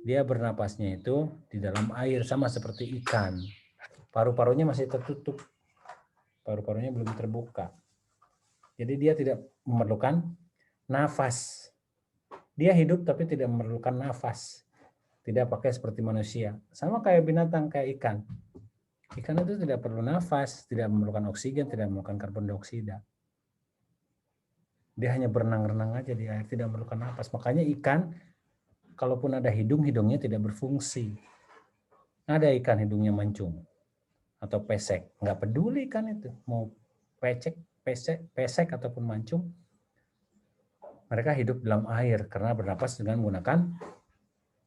Dia bernapasnya itu di dalam air sama seperti ikan. Paru-parunya masih tertutup. Paru-parunya belum terbuka. Jadi dia tidak memerlukan nafas. Dia hidup tapi tidak memerlukan nafas. Tidak pakai seperti manusia. Sama kayak binatang, kayak ikan. Ikan itu tidak perlu nafas, tidak memerlukan oksigen, tidak memerlukan karbon dioksida. Dia hanya berenang-renang aja di air, tidak memerlukan nafas. Makanya ikan, kalaupun ada hidung, hidungnya tidak berfungsi. Ada ikan hidungnya mancung atau pesek, nggak peduli ikan itu, mau pesek ataupun mancung, mereka hidup dalam air karena bernapas dengan menggunakan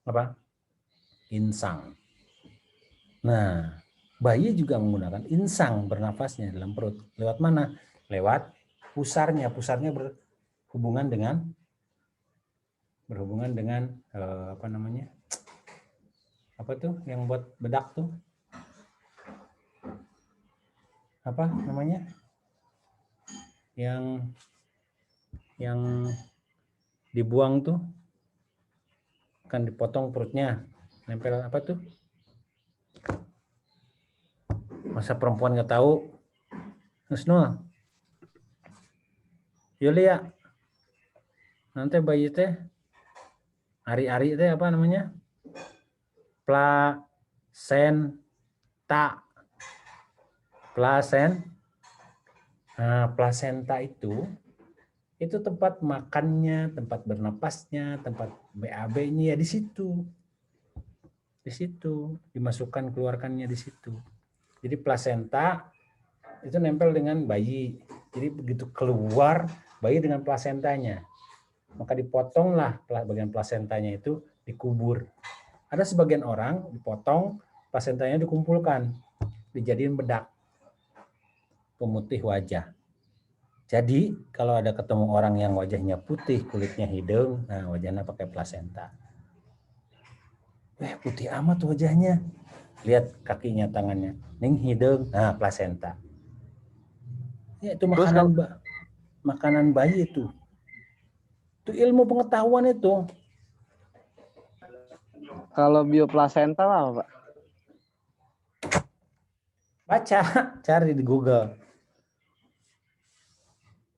apa? Insang. Nah, bayi juga menggunakan insang bernafasnya dalam perut. Lewat mana? Lewat pusarnya. Pusarnya berhubungan dengan apa namanya? Apa tuh yang buat bedak tuh? Apa namanya? Yang dibuang tuh kan dipotong perutnya. Nempel apa tuh? Masa perempuan nggak tahu? Husnul. Yulia. Nanti bayi teh ari-ari teh apa namanya? Plasenta. Nah, plasenta itu tempat makannya, tempat bernapasnya, tempat BAB-nya ya di situ. Di situ dimasukkan, keluarkannya di situ. Jadi plasenta itu nempel dengan bayi. Jadi begitu keluar bayi dengan plasentanya, maka dipotonglah bagian plasentanya itu, dikubur. Ada sebagian orang dipotong, plasentanya dikumpulkan, dijadiin bedak pemutih wajah. Jadi kalau ada ketemu orang yang wajahnya putih, kulitnya hidung, nah wajahnya pakai plasenta. Putih amat wajahnya. Lihat kakinya, tangannya. Ning hidung, nah plasenta. Ya itu Terus makanan bayi itu. Itu ilmu pengetahuan itu. kalau bioplasenta apa, Pak? Baca, cari di Google.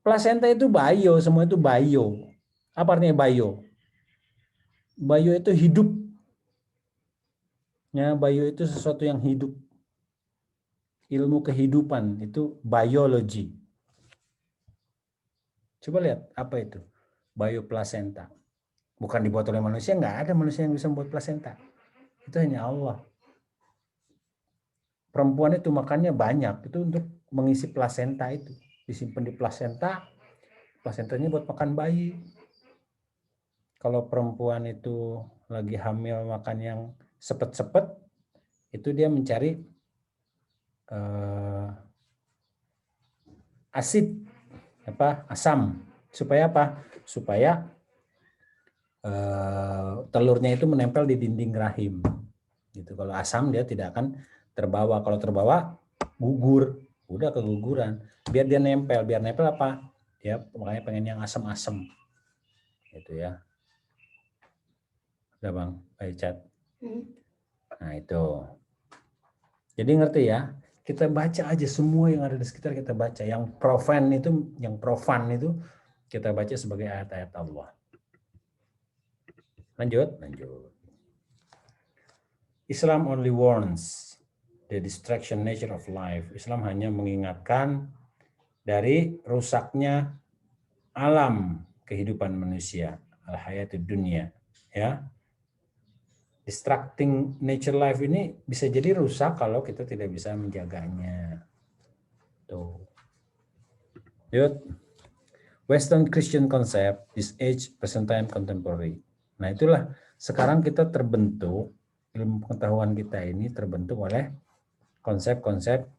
Plasenta itu bio, semua itu bio. Apa artinya bio? Bio itu hidup. Ya, bio itu sesuatu yang hidup. Ilmu kehidupan itu biologi. Coba lihat apa itu bioplasenta. Bukan dibuat oleh manusia, nggak ada manusia yang bisa membuat plasenta. Itu hanya Allah. Perempuan itu makannya banyak, itu untuk mengisi plasenta itu. Disimpan di plasenta, plasentanya buat makan bayi. Kalau perempuan itu lagi hamil makan yang sepet-sepet, itu dia mencari asam, supaya apa? Supaya telurnya itu menempel di dinding rahim. Gitu. Kalau asam dia tidak akan terbawa. Kalau terbawa gugur, udah keguguran. Biar dia nempel, biar nempel apa? Dia makanya pengen yang asam-asam. Gitu ya. Udah Bang, baik chat. Nah itu. Jadi ngerti ya? Kita baca aja semua yang ada di sekitar kita baca. Yang profan itu kita baca sebagai ayat-ayat Allah. Lanjut. Islam only warns the destruction nature of life. Islam hanya mengingatkan dari rusaknya alam kehidupan manusia, al-hayatud dunia, ya. Destructing nature life ini bisa jadi rusak kalau kita tidak bisa menjaganya. Tuh. Yuk. Western Christian concept is age, present time, contemporary. Nah itulah sekarang kita terbentuk, ilmu pengetahuan kita ini terbentuk oleh konsep-konsep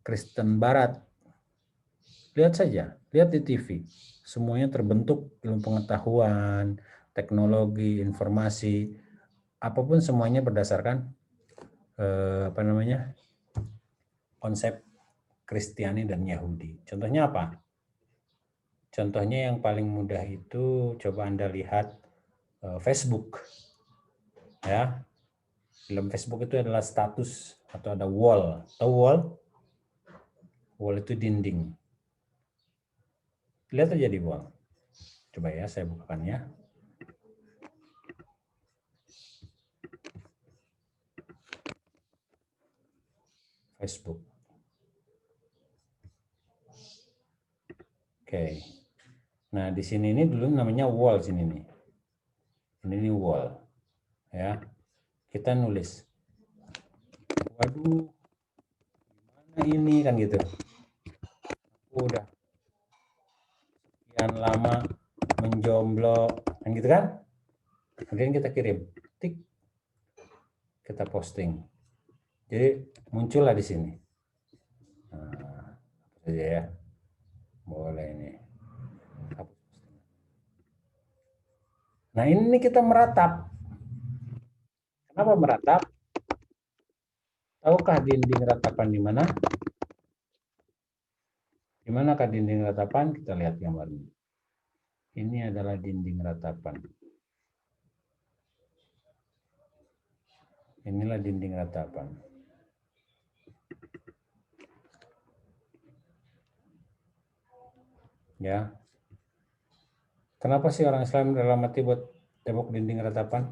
Kristen Barat. Lihat saja, lihat di TV. Semuanya terbentuk ilmu pengetahuan, teknologi, informasi, apapun semuanya berdasarkan konsep Kristiani dan Yahudi. Contohnya apa? Contohnya yang paling mudah itu coba Anda lihat Facebook. Ya. Dalam Facebook itu adalah status atau ada wall. Tahu wall? Wall itu dinding. Lihat aja di wall. Coba ya, saya bukakan ya. Facebook. Oke. Nah, di sini ini dulu namanya wall sini nih. Ini wall. Ya. Kita nulis. Waduh. Gimana ini kan gitu. Udah. Sekian lama menjomblo kan gitu kan? Kemudian kita kirim. Tik. Kita posting. Jadi muncullah di sini. Nah, apa saja ya. Boleh ini. Nah ini kita meratap. Kenapa meratap? Tahukah dinding ratapan di mana? Di manakah dinding ratapan? Kita lihat gambar ini. Ini adalah dinding ratapan. Inilah dinding ratapan. Ya. Kenapa sih orang Islam rela mati buat tembok dinding ratapan?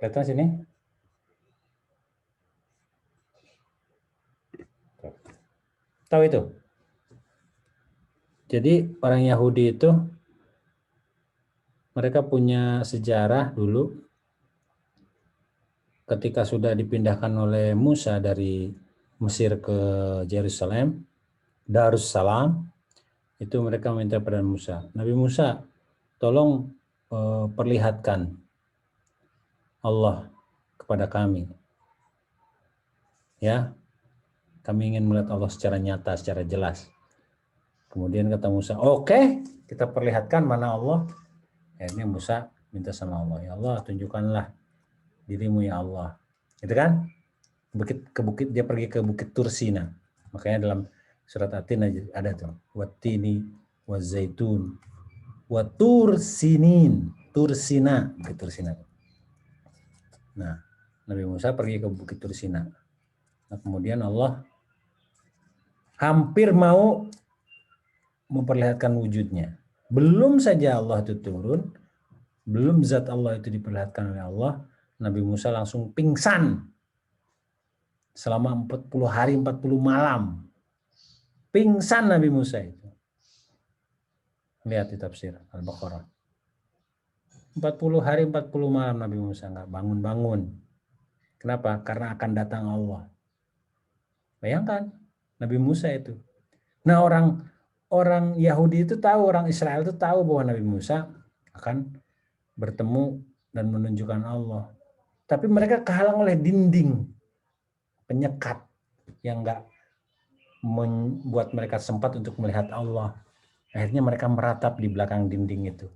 Kelihatan sini? Tahu itu? Jadi orang Yahudi itu mereka punya sejarah dulu ketika sudah dipindahkan oleh Musa dari Mesir ke Yerusalem, Darussalam, itu mereka minta pada Musa. Nabi Musa, tolong perlihatkan Allah kepada kami. Ya, kami ingin melihat Allah secara nyata, secara jelas. Kemudian kata Musa, oke, kita perlihatkan mana Allah. Akhirnya Musa minta sama Allah, ya Allah tunjukkanlah dirimu ya Allah. Gitu kan? Dia pergi ke Bukit Tursina. Makanya dalam surat At-Tin ada tuh, wattini wazaitun wa tursinin, Tursina, Bukit Tursina. Nah, Nabi Musa pergi ke Bukit Tursina. Nah, kemudian Allah hampir mau memperlihatkan wujudnya. Belum saja Allah itu turun, belum zat Allah itu diperlihatkan oleh Allah, Nabi Musa langsung pingsan selama 40 hari 40 malam. Pingsan Nabi Musa itu. Lihat di tafsir Al-Baqarah. 40 hari 40 malam Nabi Musa nggak bangun-bangun. Kenapa? Karena akan datang Allah. Bayangkan Nabi Musa itu. Nah, orang Yahudi itu tahu, orang Israel itu tahu bahwa Nabi Musa akan bertemu dan menunjukkan Allah. Tapi mereka kehalang oleh dinding penyekat yang enggak membuat mereka sempat untuk melihat Allah. Akhirnya mereka meratap di belakang dinding itu.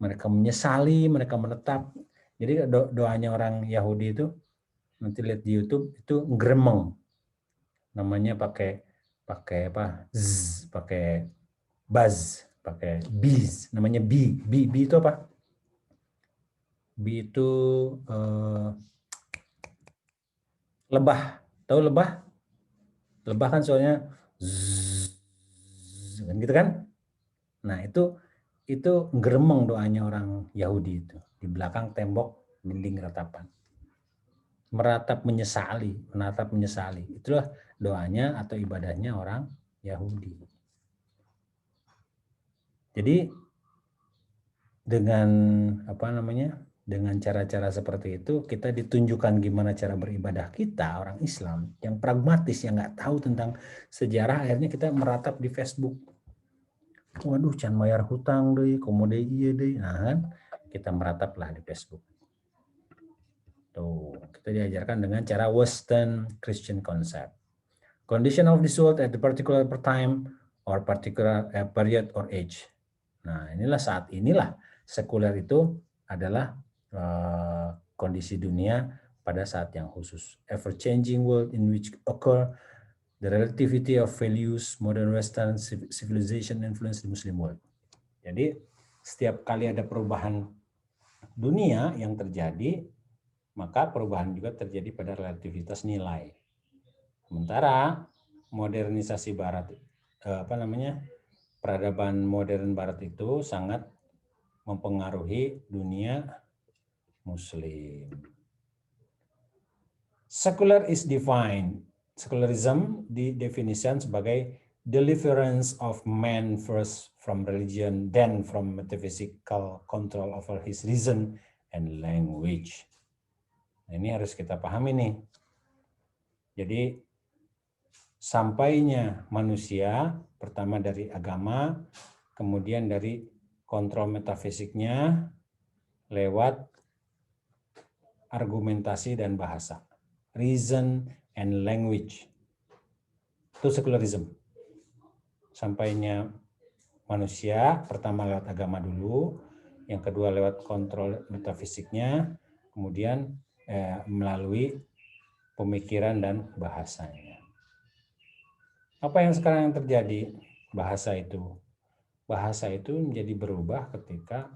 Mereka menyesali, mereka menetap. Jadi doanya orang Yahudi itu, nanti lihat di YouTube, itu gremeng. Namanya pakai apa? Z, pakai buzz, pakai bees. Namanya bee. Bee itu apa? Bee itu lebah. Tahu lebah? Lebah kan soalnya zzz, kan gitu kan? Nah, itu geremeng doanya orang Yahudi itu di belakang tembok dinding ratapan. Menatap menyesali. Itulah doanya atau ibadahnya orang Yahudi. Jadi dengan dengan cara-cara seperti itu kita ditunjukkan gimana cara beribadah kita orang Islam yang pragmatis, yang nggak tahu tentang sejarah. Akhirnya kita meratap di Facebook. Waduh, can bayar hutang deh, komode iya deh. Nah kan, kita merataplah di Facebook. Tuh, kita diajarkan dengan cara Western Christian concept. Condition of this world at the particular time or particular period or age. Nah, saat inilah sekuler itu adalah kondisi dunia pada saat yang khusus. Ever changing world in which occur the relativity of values, modern Western civilization influence the Muslim world. Jadi setiap kali ada perubahan dunia yang terjadi, maka perubahan juga terjadi pada relativitas nilai. Sementara modernisasi Barat, peradaban modern Barat itu sangat mempengaruhi dunia Muslim. Secular is defined. Secularism didefinisikan sebagai deliverance of man first from religion, then from metaphysical control over his reason and language. Nah, ini harus kita pahami nih. Jadi sampainya manusia pertama dari agama, kemudian dari kontrol metafisiknya lewat argumentasi dan bahasa, reason and language. Itu secularism. Sampainya manusia pertama lewat agama dulu, yang kedua lewat kontrol metafisiknya, kemudian melalui pemikiran dan bahasanya. Apa yang sekarang terjadi? Bahasa itu menjadi berubah ketika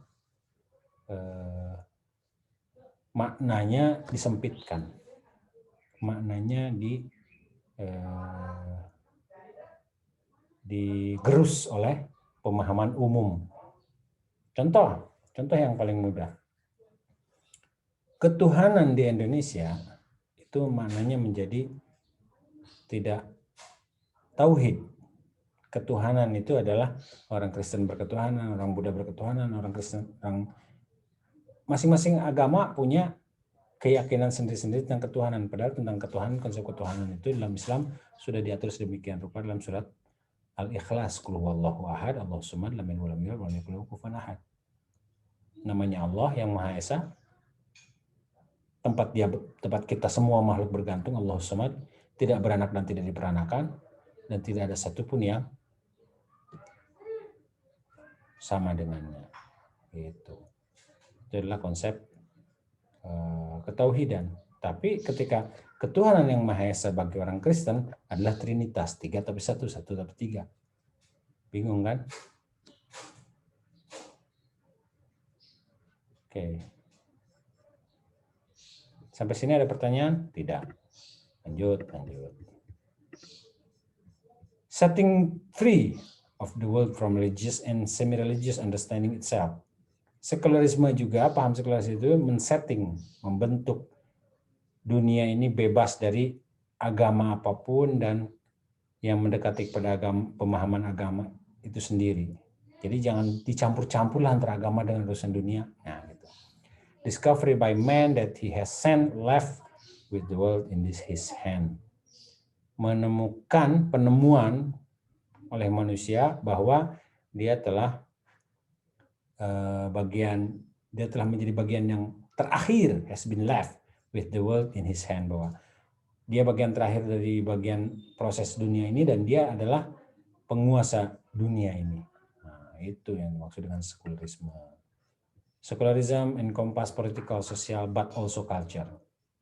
maknanya disempitkan, maknanya digerus oleh pemahaman umum. Contoh yang paling mudah. Ketuhanan di Indonesia itu maknanya menjadi tidak tauhid. Ketuhanan itu adalah orang Kristen berketuhanan, orang Buddha berketuhanan, orang Kristen, masing-masing agama punya keyakinan sendiri-sendiri tentang ketuhanan. Padahal tentang ketuhanan, konsep ketuhanan itu dalam Islam sudah diatur sedemikian rupa dalam surat Al-Ikhlas, Qul huwallahu ahad, Allahus samad, lam yalid walam yulad, walam yakul lahu kufuwan ahad. Namanya Allah yang Maha Esa, tempat kita semua makhluk bergantung, Allahus samad, tidak beranak dan tidak diperanakan, dan tidak ada satupun yang sama dengannya. Itu adalah konsep ketauhidan. Tapi ketika ketuhanan yang Maha Esa bagi orang Kristen adalah Trinitas, 3 tapi 1, 1 tapi 3. Bingung kan? Oke. Sampai sini ada pertanyaan? Tidak. Lanjut. Setting free of the world from religious and semi-religious understanding itself. Sekularisme juga, paham sekularisme itu men-setting, membentuk dunia ini bebas dari agama apapun dan yang mendekati kepada pemahaman agama itu sendiri. Jadi jangan dicampur-campurlah antara agama dengan urusan dunia. Nah, gitu. Discovery by man that he has sent left with the world in his hand. Menemukan penemuan oleh manusia bahwa dia telah menjadi bagian yang terakhir, has been left with the world in his hand, bahwa dia bagian terakhir dari bagian proses dunia ini dan dia adalah penguasa dunia ini. Nah, itu yang dimaksud dengan sekularisme. Secularism encompass political, social, but also culture.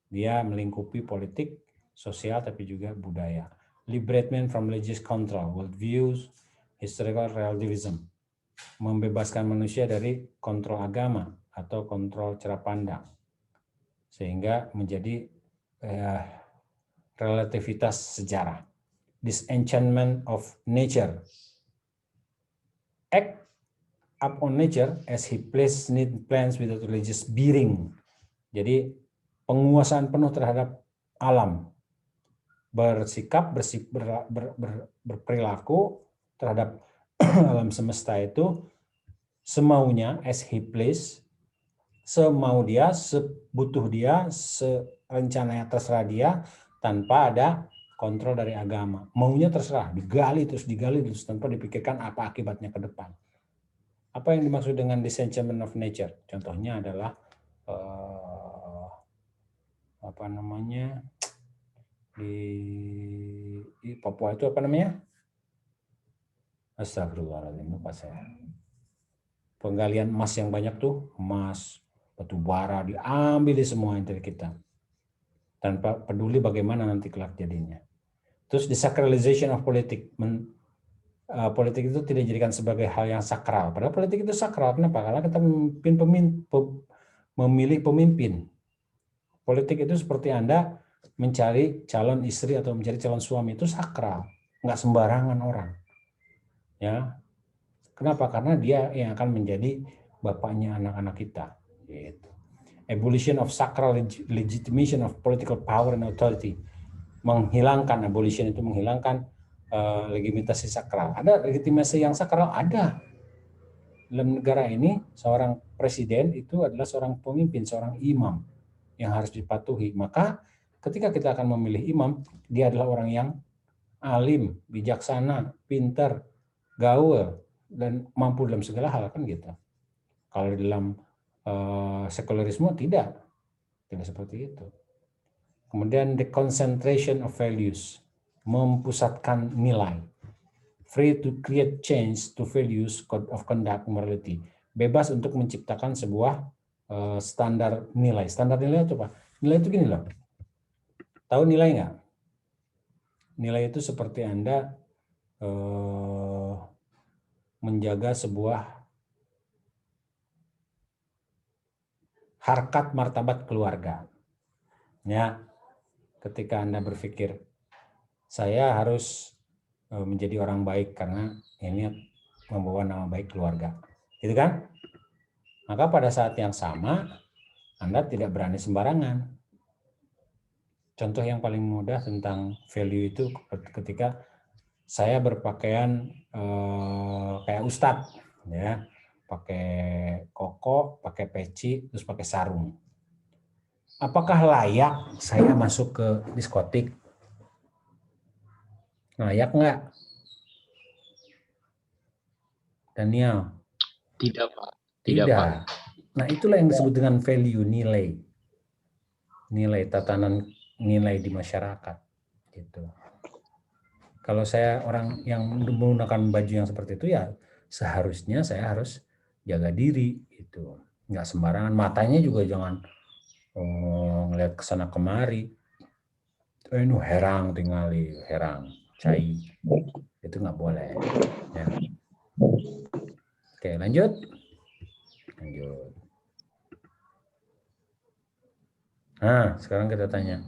Dia melingkupi politik, sosial, tapi juga budaya. Liberation from religious control, worldviews, historical relativism. Membebaskan manusia dari kontrol agama atau kontrol cara pandang. Sehingga menjadi relativitas sejarah. Disenchantment of nature. Act upon nature as he placed plans without religious bearing. Jadi penguasaan penuh terhadap alam. Bersikap, berperilaku terhadap alam semesta itu semaunya, as he please, semau dia, sebutuh dia, serencananya terserah dia, tanpa ada kontrol dari agama. Maunya terserah, digali terus tanpa dipikirkan apa akibatnya ke depan. Apa yang dimaksud dengan disenchantment of nature? Contohnya adalah di Papua itu apa namanya? Astagfirullahaladzim, lupa saya. Penggalian emas yang banyak tuh, emas, batu bara diambil di semua dari kita. Tanpa peduli bagaimana nanti kelak jadinya. Terus desacralization of politik. Politik itu tidak dijadikan sebagai hal yang sakral. Padahal politik itu sakral. Kenapa? Karena kita memilih pemimpin. Politik itu seperti Anda mencari calon istri atau mencari calon suami, itu sakral. Nggak sembarangan orang. Ya, kenapa? Karena dia yang akan menjadi bapaknya anak-anak kita. Gitu. Abolition of sacral legitimation of political power and authority. Menghilangkan, abolition itu menghilangkan legitimasi sakral. Ada legitimasi yang sakral? Ada. Dalam negara ini, seorang presiden itu adalah seorang pemimpin, seorang imam yang harus dipatuhi. Maka ketika kita akan memilih imam, dia adalah orang yang alim, bijaksana, pintar, gaul, dan mampu dalam segala hal, kan gitu. Kalau dalam sekularisme tidak seperti itu. Kemudian the concentration of values, mempusatkan nilai. Free to create change to values, code of conduct, morality. Bebas untuk menciptakan sebuah standar nilai. Standar nilai itu apa? Nilai itu gini loh. Tahu nilai nggak? Nilai itu seperti Anda menjaga sebuah harkat martabat keluarga. Ya, ketika Anda berpikir saya harus menjadi orang baik karena ini membawa nama baik keluarga, gitu kan? Maka pada saat yang sama Anda tidak berani sembarangan. Contoh yang paling mudah tentang value itu ketika saya berpakaian kayak ustadz, ya, pakai koko, pakai peci, terus pakai sarung. Apakah layak saya masuk ke diskotik? Layak nggak? Daniel? Tidak, Pak. Tidak. Pak. Nah, itulah yang disebut dengan value, nilai. Nilai, tatanan nilai di masyarakat. Gitu. Kalau saya orang yang menggunakan baju yang seperti itu, ya seharusnya saya harus jaga diri. Gitu. Nggak sembarangan. Matanya juga jangan ngeliat kesana kemari, ini herang tingali, herang, cai, itu nggak boleh. Ya. Oke, lanjut. Nah, sekarang kita tanya,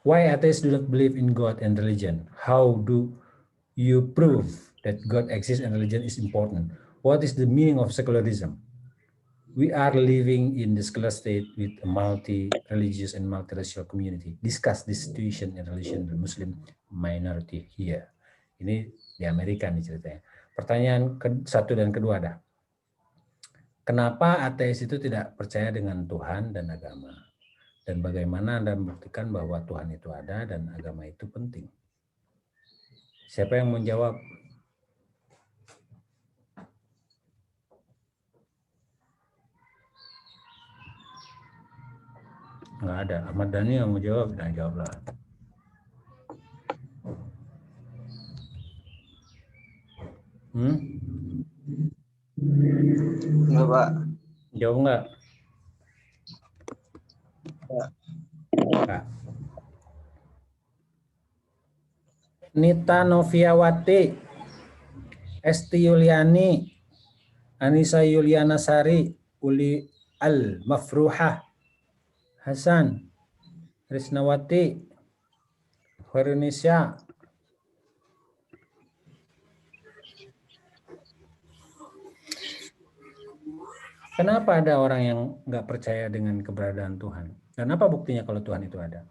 why atheists do not believe in God and religion? How do you prove that God exists and religion is important? What is the meaning of secularism? We are living in the secular state with a multi-religious and multiracial community. Discuss the situation in relation to Muslim minority here. Ini di Amerika nih ceritanya. Pertanyaan satu dan kedua ada. Kenapa ateis itu tidak percaya dengan Tuhan dan agama? Dan bagaimana Anda membuktikan bahwa Tuhan itu ada dan agama itu penting? Siapa yang mau jawab? Nggak ada. Ahmad Dhani yang mau jawab, nah jawablah. Enggak, Pak. Jawab nggak? Nggak. Nita Noviawati, Esti Yuliani, Anissa Yuliana Sari, Uli Al-Mafruhah, Hasan, Risnawati, Veronisha. Kenapa ada orang yang nggak percaya dengan keberadaan Tuhan? Dan apa buktinya kalau Tuhan itu ada?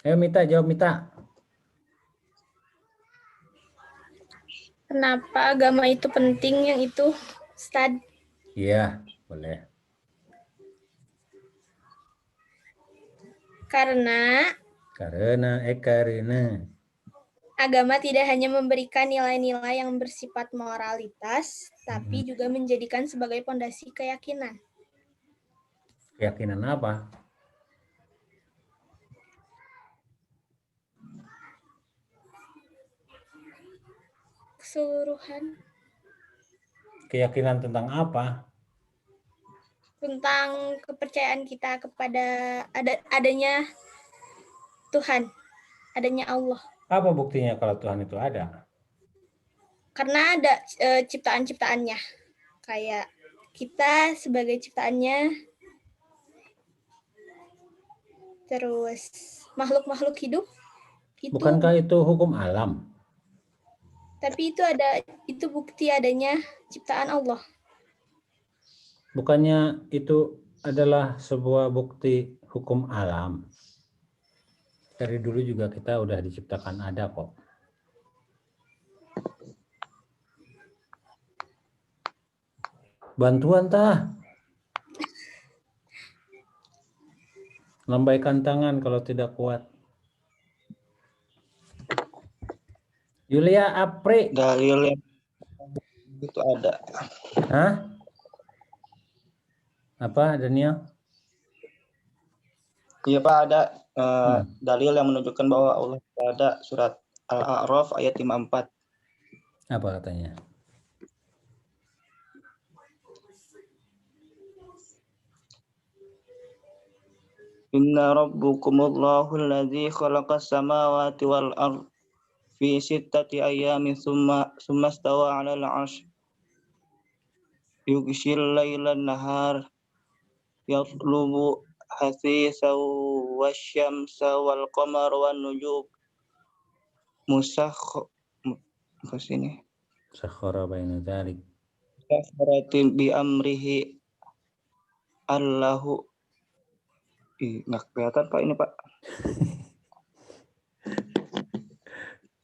Ayo Mita, jawab Mita. Kenapa agama itu penting yang itu, Ustaz? Iya, boleh. Karena agama tidak hanya memberikan nilai-nilai yang bersifat moralitas, tapi juga menjadikan sebagai pondasi keyakinan. Keyakinan apa? Keseluruhan. Keyakinan tentang apa? Tentang kepercayaan kita kepada adanya Tuhan, adanya Allah. Apa buktinya kalau Tuhan itu ada? Karena ada ciptaan-ciptaannya. Kayak kita sebagai ciptaannya, terus makhluk-makhluk hidup. Bukankah itu hukum alam? Tapi itu bukti adanya ciptaan Allah. Bukannya itu adalah sebuah bukti hukum alam? Dari dulu juga kita udah diciptakan ada kok. Bantuan tah. Lambaikan tangan kalau tidak kuat. Yulia Apri. Dalil yang itu ada. Hah? Apa, Daniel? Iya Pak, ada dalil yang menunjukkan bahwa Allah ada, surat Al-A'raf ayat 54. Apa katanya? Inna rabbukumullahu alladzi khalaqas samawati wal ardh fi sittati ayyamin summa istawa 'alal 'arsy yughshil laila an-nahar yatlubu hasisa wasyamsa wal qamara wan nujum Sakhara baina dzalik. Sakharatin bi amrihi Allahu. Nggak kelihatan Pak ini Pak.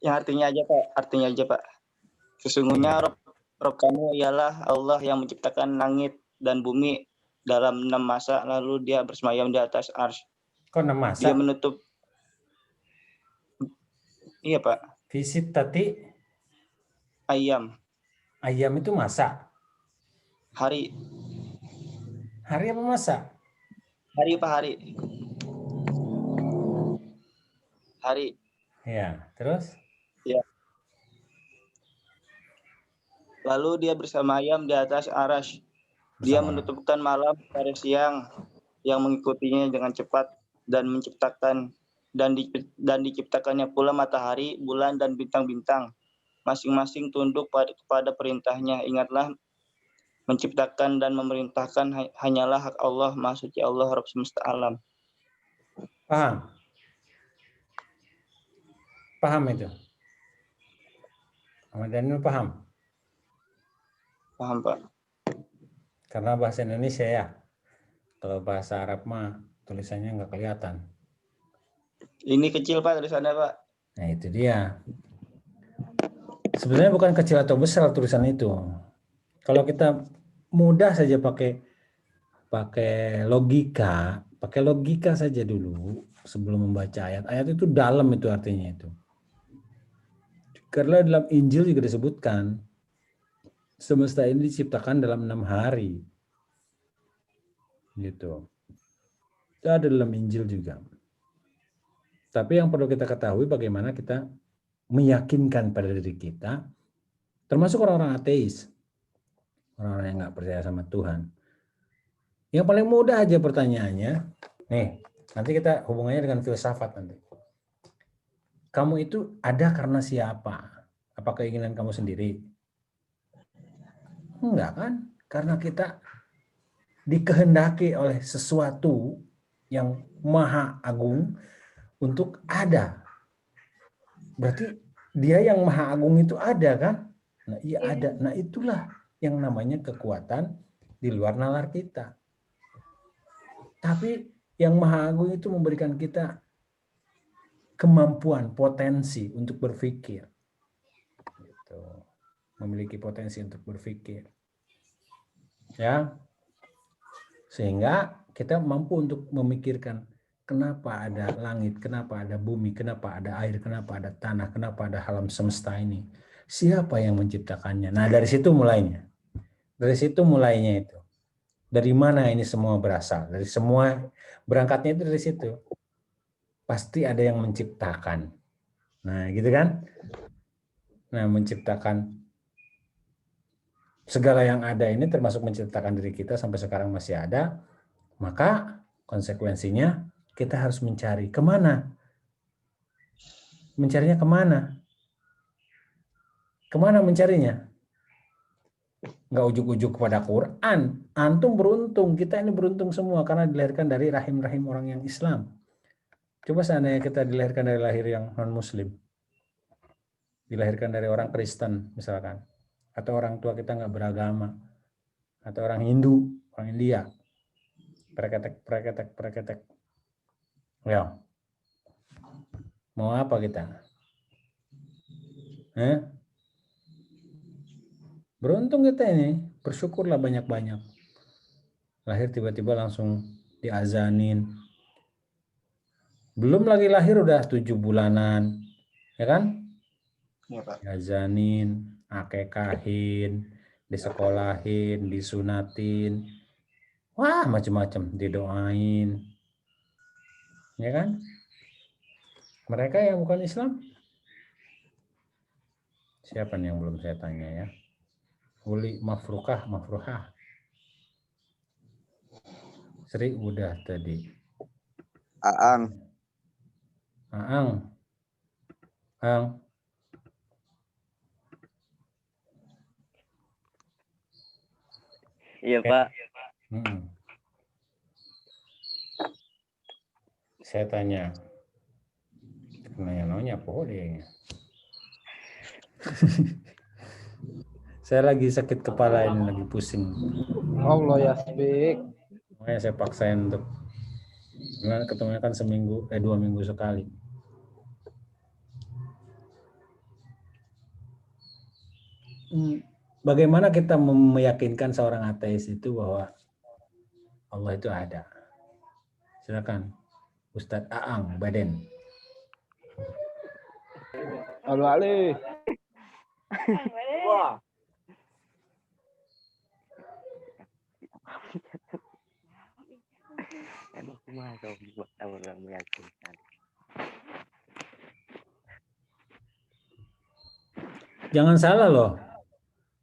Yang artinya aja Pak. Sesungguhnya Rob kamu ialah Allah yang menciptakan langit dan bumi dalam 6 masa, lalu dia bersemayam di atas arsy. Kok 6 masa? Dia menutup. Iya Pak. Visit tati Ayam. Ayam itu masa? Hari. Hari apa masa? Hari Pak, hari. Hari. Ya, terus? Ya. Lalu dia bersemayam di atas arasy. Dia Bersama. menutupkan malam pada siang yang mengikutinya dengan cepat dan menciptakan dan diciptakannya pula matahari, bulan dan bintang-bintang. Masing-masing tunduk kepada perintahnya. Ingatlah, menciptakan dan memerintahkan hanyalah hak Allah, Maha Suci Allah, Rabb semesta alam. Paham? Paham itu? Ahmad Daniel paham? Paham, Pak? Karena bahasa Indonesia ya. Kalau bahasa Arab mah tulisannya nggak kelihatan. Ini kecil, Pak, tulisannya, Pak. Nah itu dia. Sebenarnya bukan kecil atau besar tulisan itu. Kalau kita mudah saja pakai logika saja dulu sebelum membaca ayat. Ayat itu dalam itu artinya itu. Karena dalam Injil juga disebutkan semesta ini diciptakan dalam 6 hari. Gitu. Itu ada dalam Injil juga. Tapi yang perlu kita ketahui bagaimana kita meyakinkan pada diri kita, termasuk orang-orang ateis, orang-orang yang nggak percaya sama Tuhan. Yang paling mudah aja pertanyaannya, nih, nanti kita hubungannya dengan filsafat nanti. Kamu itu ada karena siapa? Apa keinginan kamu sendiri? Enggak kan? Karena kita dikehendaki oleh sesuatu yang maha agung untuk ada. Berarti dia yang maha agung itu ada kan? Nah, iya ada. Nah, itulah yang namanya kekuatan di luar nalar kita. Tapi yang maha agung itu memberikan kita kemampuan, potensi untuk berpikir. Gitu. Memiliki potensi untuk berpikir. Ya. Sehingga kita mampu untuk memikirkan kenapa ada langit, kenapa ada bumi, kenapa ada air, kenapa ada tanah, kenapa ada alam semesta ini. Siapa yang menciptakannya? Nah, dari situ mulainya. Dari situ mulainya itu. Dari mana ini semua berasal? Dari semua berangkatnya itu dari situ. Pasti ada yang menciptakan. Nah, gitu kan? Nah, menciptakan segala yang ada ini termasuk menciptakan diri kita sampai sekarang masih ada, maka konsekuensinya kita harus mencari kemana? Mencarinya kemana? Kemana mencarinya? Nggak ujuk-ujuk kepada Quran. Antum beruntung, kita ini beruntung semua karena dilahirkan dari rahim-rahim orang yang Islam. Coba seandainya kita dilahirkan dari lahir yang non-Muslim, dilahirkan dari orang Kristen misalkan, atau orang tua kita nggak beragama, atau orang Hindu, orang India, preketek. Ya, mau apa kita? Beruntung kita ini, bersyukurlah banyak-banyak. Lahir tiba-tiba langsung diazanin. Belum lagi lahir udah 7 bulanan, ya kan? Ya, Pak. Diazanin, akekahin, disekolahin, disunatin. Wah, macam-macam, didoain. Ya kan? Mereka yang bukan Islam, siapa nih yang belum saya tanya ya? Uli mafruhah. Sri udah tadi. Aang. Iya, Pak. Saya tanya. Nanya apa dia? Saya lagi sakit kepala ini, lagi pusing. Allah ya speak. Makanya saya paksain untuk ketemunya kan 2 minggu sekali. Bagaimana kita meyakinkan seorang ateis itu bahwa Allah itu ada? Silakan, Ustadz Aang Baden. Halo Ali. Wah. Jangan salah loh.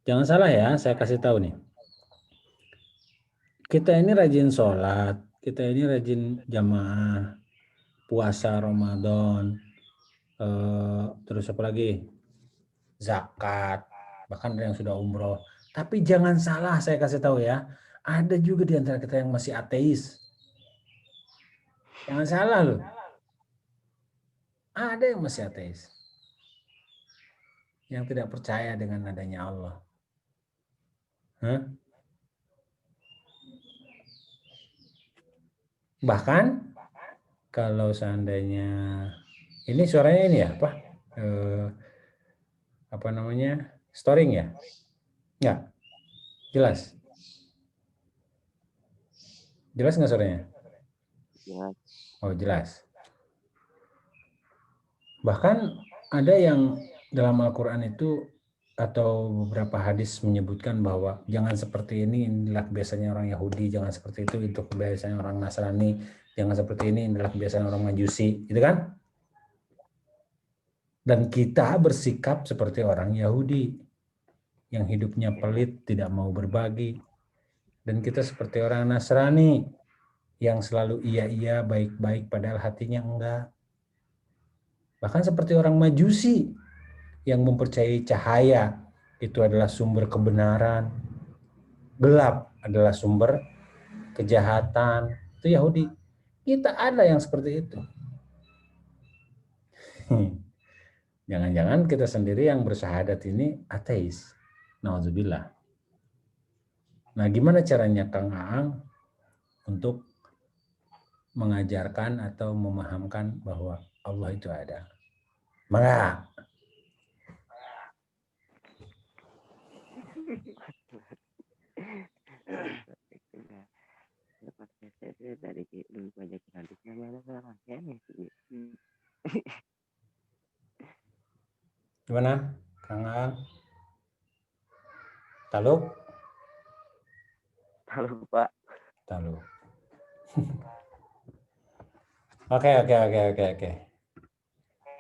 Jangan salah ya, saya kasih tahu nih. Kita ini rajin sholat, kita ini rajin jamaah, puasa Ramadan, terus apa lagi? Zakat, bahkan ada yang sudah umroh. Tapi jangan salah, saya kasih tahu ya, ada juga di antara kita yang masih ateis. Jangan salah loh. Ada yang masih ateis. Yang tidak percaya dengan adanya Allah. Hah? Bahkan kalau seandainya ini suaranya ini ya, apa namanya? Storing ya? Enggak. Jelas. Jelas nggak suaranya? Jelas. Oh, jelas. Bahkan ada yang dalam Al-Quran itu atau beberapa hadis menyebutkan bahwa jangan seperti inilah kebiasaannya orang Yahudi, jangan seperti itu kebiasaan orang Nasrani, jangan seperti ini inilah kebiasaan orang Majusi, gitu kan? Dan kita bersikap seperti orang Yahudi yang hidupnya pelit, tidak mau berbagi. Dan kita seperti orang Nasrani yang selalu iya, baik-baik padahal hatinya enggak. Bahkan seperti orang Majusi yang mempercayai cahaya itu adalah sumber kebenaran, gelap adalah sumber kejahatan. Itu Yahudi. Kita ada yang seperti itu. Jangan-jangan kita sendiri yang bersyahadat ini ateis. Nauzubillah. Nah, gimana caranya Kang Aang untuk mengajarkan atau memahamkan bahwa Allah itu ada? Maka gimana, Kang Aang? Taluk? Halo Pak. Taluk. Oke.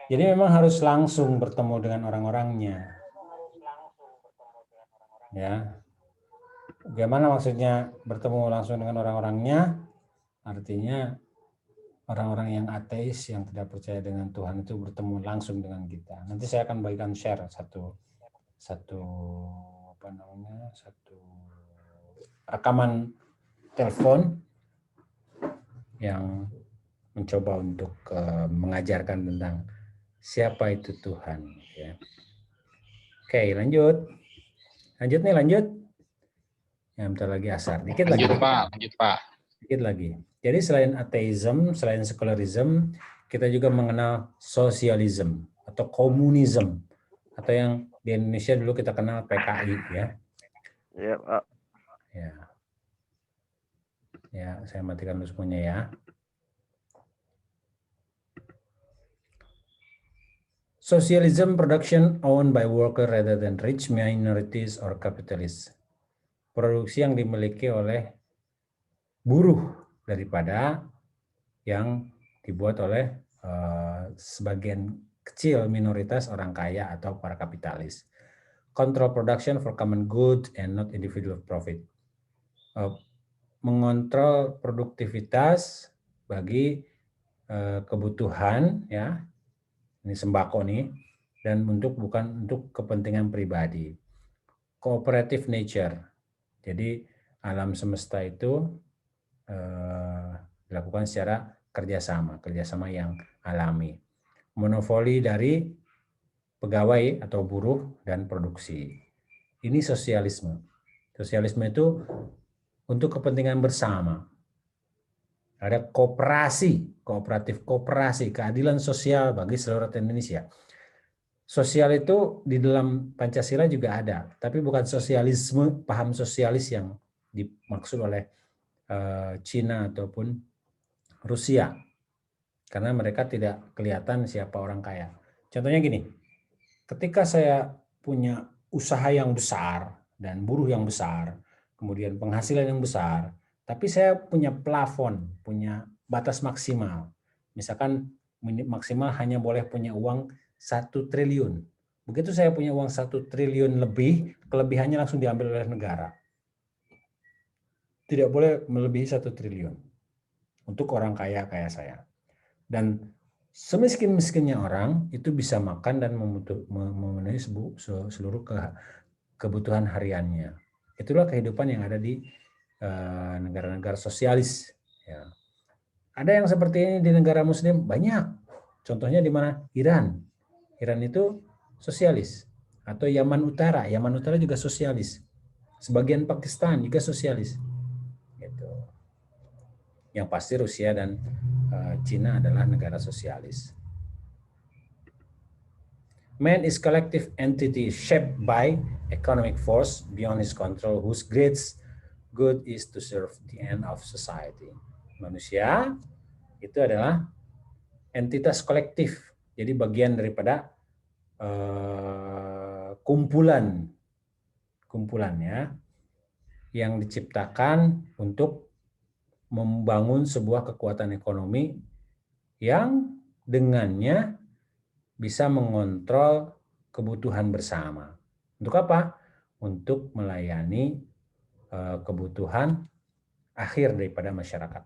Jadi memang harus langsung bertemu dengan orang-orangnya. Ya. Bagaimana maksudnya bertemu langsung dengan orang-orangnya? Artinya orang-orang yang ateis yang tidak percaya dengan Tuhan itu bertemu langsung dengan kita. Nanti saya akan bagikan share satu rekaman telepon yang mencoba untuk mengajarkan tentang siapa itu Tuhan. Ya. Oke, lanjut. Lanjut. Ya, bentar lagi asar. Dikit lagi. Lanjut Pak. Dikit lagi. Jadi selain ateism, selain sekularisme, kita juga mengenal sosialisme atau komunisme atau yang di Indonesia dulu kita kenal PKI ya. Iya Pak. Ya. Ya, saya matikan dulu semuanya ya. Socialism production owned by worker rather than rich minorities or capitalists. Produksi yang dimiliki oleh buruh daripada yang dibuat oleh sebagian kecil minoritas orang kaya atau para kapitalis. Control production for common good and not individual profit. Mengontrol produktivitas bagi kebutuhan ya. Ini sembako nih, dan bukan untuk kepentingan pribadi. Cooperative nature, jadi alam semesta itu dilakukan secara kerjasama yang alami. Monopoli dari pegawai atau buruh dan produksi. Ini sosialisme. Sosialisme itu untuk kepentingan bersama. Ada kooperatif kooperasi, keadilan sosial bagi seluruh rakyat Indonesia. Sosial itu di dalam Pancasila juga ada, tapi bukan sosialisme, paham sosialis yang dimaksud oleh Cina ataupun Rusia. Karena mereka tidak kelihatan siapa orang kaya. Contohnya gini, ketika saya punya usaha yang besar dan buruh yang besar, kemudian penghasilan yang besar, tapi saya punya plafon, punya batas maksimal. Misalkan maksimal hanya boleh punya uang 1 triliun. Begitu saya punya uang 1 triliun lebih, kelebihannya langsung diambil oleh negara. Tidak boleh melebihi 1 triliun untuk orang kaya kayak saya. Dan semiskin-miskinnya orang itu bisa makan dan memenuhi seluruh kebutuhan hariannya. Itulah kehidupan yang ada di negara-negara sosialis. Ya. Ada yang seperti ini di negara Muslim banyak. Contohnya di mana? Iran. Iran itu sosialis. Atau Yaman Utara. Yaman Utara juga sosialis. Sebagian Pakistan juga sosialis. Gitu. Yang pasti Rusia dan Cina adalah negara sosialis. Man is collective entity shaped by economic force beyond his control, whose greatest good is to serve the end of society. Manusia itu adalah entitas kolektif, jadi bagian daripada kumpulannya yang diciptakan untuk membangun sebuah kekuatan ekonomi yang dengannya bisa mengontrol kebutuhan bersama. Untuk apa? Untuk melayani kebutuhan akhir daripada masyarakat.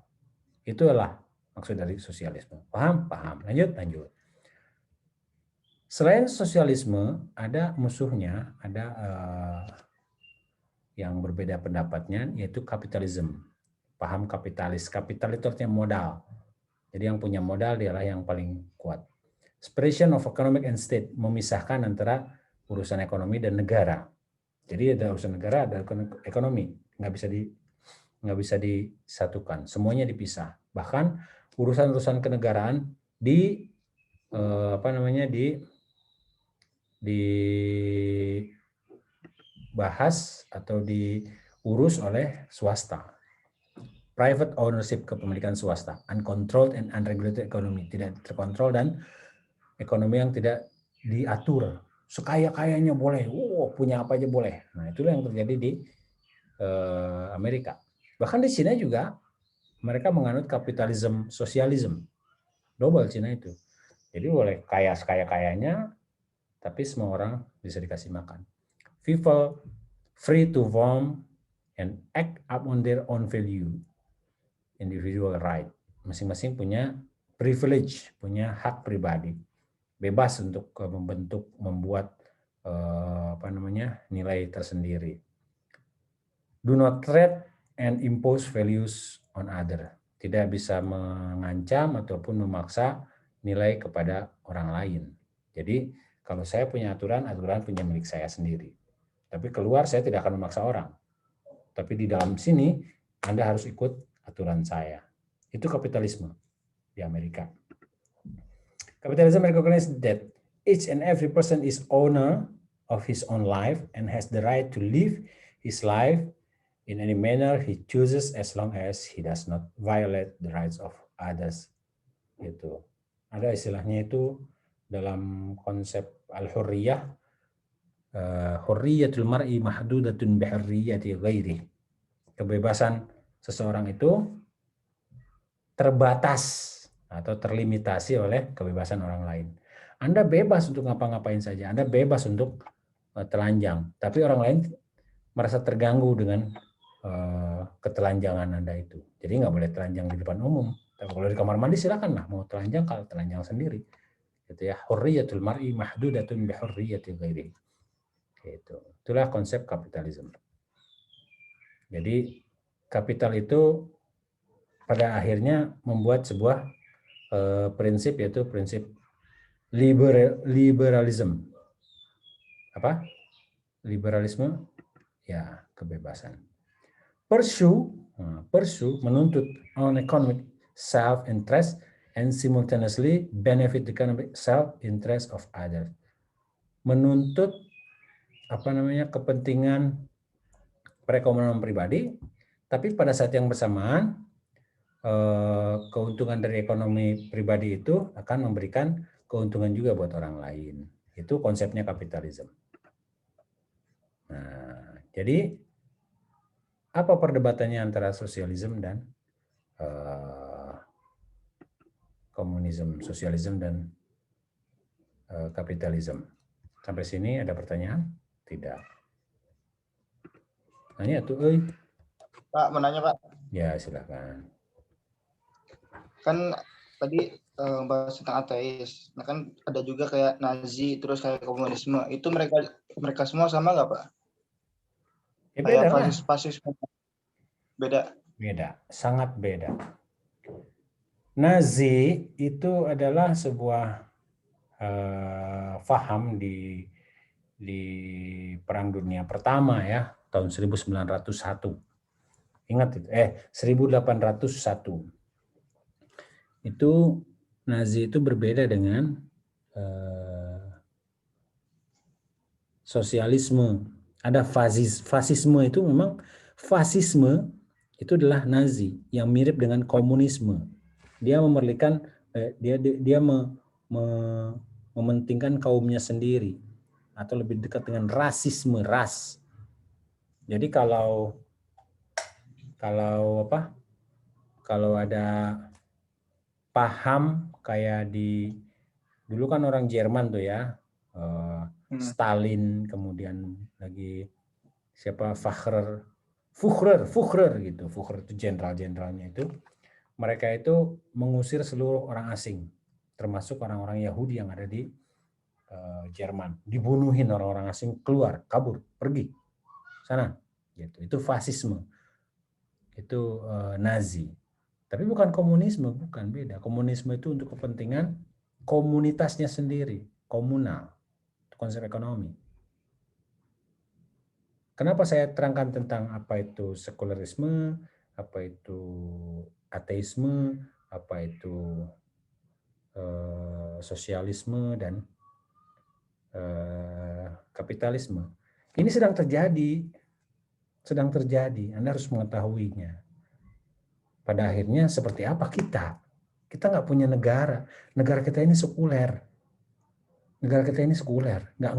Itulah maksud dari sosialisme. Paham? Paham. Lanjut. Selain sosialisme, ada musuhnya, ada yang berbeda pendapatnya, yaitu kapitalisme. Paham kapitalis. Kapital itu artinya modal. Jadi yang punya modal dialah yang paling kuat. Separation of economic and state, memisahkan antara urusan ekonomi dan negara. Jadi ada urusan negara, ada ekonomi, nggak bisa disatukan. Semuanya dipisah. Bahkan urusan-urusan kenegaraan dibahas atau diurus oleh swasta. Private ownership, kepemilikan swasta. Uncontrolled and unregulated economy, tidak terkontrol dan ekonomi yang tidak diatur. Sekaya-kayanya boleh, punya apa aja boleh. Nah, itulah yang terjadi di Amerika. Bahkan di Cina juga mereka menganut kapitalisme sosialisme. Global Cina itu. Jadi boleh kaya sekaya-kayanya, tapi semua orang bisa dikasih makan. People free to form and act upon their own value. Individual right. Masing-masing punya privilege, punya hak pribadi. Bebas untuk membuat nilai tersendiri. Do not threat and impose values on other. Tidak bisa mengancam ataupun memaksa nilai kepada orang lain. Jadi kalau saya punya aturan punya milik saya sendiri. Tapi keluar saya tidak akan memaksa orang. Tapi di dalam sini Anda harus ikut aturan saya. Itu kapitalisme di Amerika. Capitalism recognizes that each and every person is owner of his own life and has the right to live his life in any manner he chooses as long as he does not violate the rights of others. Gitu. Ada istilahnya itu dalam konsep al-hurriyah, hurriyatul mar'i mahdudatun bihurriyati ghairi. Kebebasan seseorang itu terbatas atau terlimitasi oleh kebebasan orang lain. Anda bebas untuk ngapa-ngapain saja, Anda bebas untuk telanjang, tapi orang lain merasa terganggu dengan ketelanjangan Anda itu. Jadi nggak boleh telanjang di depan umum. Tapi kalau di kamar mandi silakan lah, mau telanjang kalau telanjang sendiri. Gitu ya, hurriyatul mar'i mahdudatun bi hurriyati ghairi. Gitu. Itulah konsep kapitalisme. Jadi kapital itu pada akhirnya membuat sebuah prinsip, yaitu prinsip liberalisme. Apa? Liberalisme? Ya, kebebasan. Pursue menuntut on economic self-interest and simultaneously benefit the economic self-interest of others. Menuntut kepentingan perekonomian pribadi, tapi pada saat yang bersamaan keuntungan dari ekonomi pribadi itu akan memberikan keuntungan juga buat orang lain. Itu konsepnya kapitalisme. Nah, jadi apa perdebatannya antara sosialisme dan komunisme, sosialisme dan kapitalisme? Sampai sini ada pertanyaan? Tidak. Nanya tuh, euy. Pak, mau nanya Pak. Ya, silakan. Kan tadi bahas tentang ateis. Nah kan ada juga kayak Nazi, terus kayak komunisme. Itu mereka semua sama nggak Pak? Ya, Kayak beda lah. fasis beda. Beda, sangat beda. Nazi itu adalah sebuah faham di Perang Dunia Pertama ya, tahun 1901. Ingat itu, 1801. Itu Nazi itu berbeda dengan sosialisme. Ada fasisme itu memang fasisme itu adalah Nazi yang mirip dengan komunisme. Dia memerlukan mementingkan kaumnya sendiri atau lebih dekat dengan rasisme, ras. Jadi kalau ada paham kayak dulu kan orang Jerman tuh ya, Stalin, kemudian lagi siapa Führer gitu. Führer itu jenderal-jenderalnya itu. Mereka itu mengusir seluruh orang asing, termasuk orang-orang Yahudi yang ada di Jerman. Dibunuhin orang-orang asing, keluar, kabur, pergi sana. Gitu. Itu fasisme. Itu Nazi. Tapi bukan komunisme, bukan, beda. Komunisme itu untuk kepentingan komunitasnya sendiri, komunal, konsep ekonomi. Kenapa saya terangkan tentang apa itu sekularisme, apa itu ateisme, apa itu sosialisme dan kapitalisme. Ini sedang terjadi. Anda harus mengetahuinya. Pada akhirnya seperti apa kita? Kita nggak punya negara. Negara kita ini sekuler. Nggak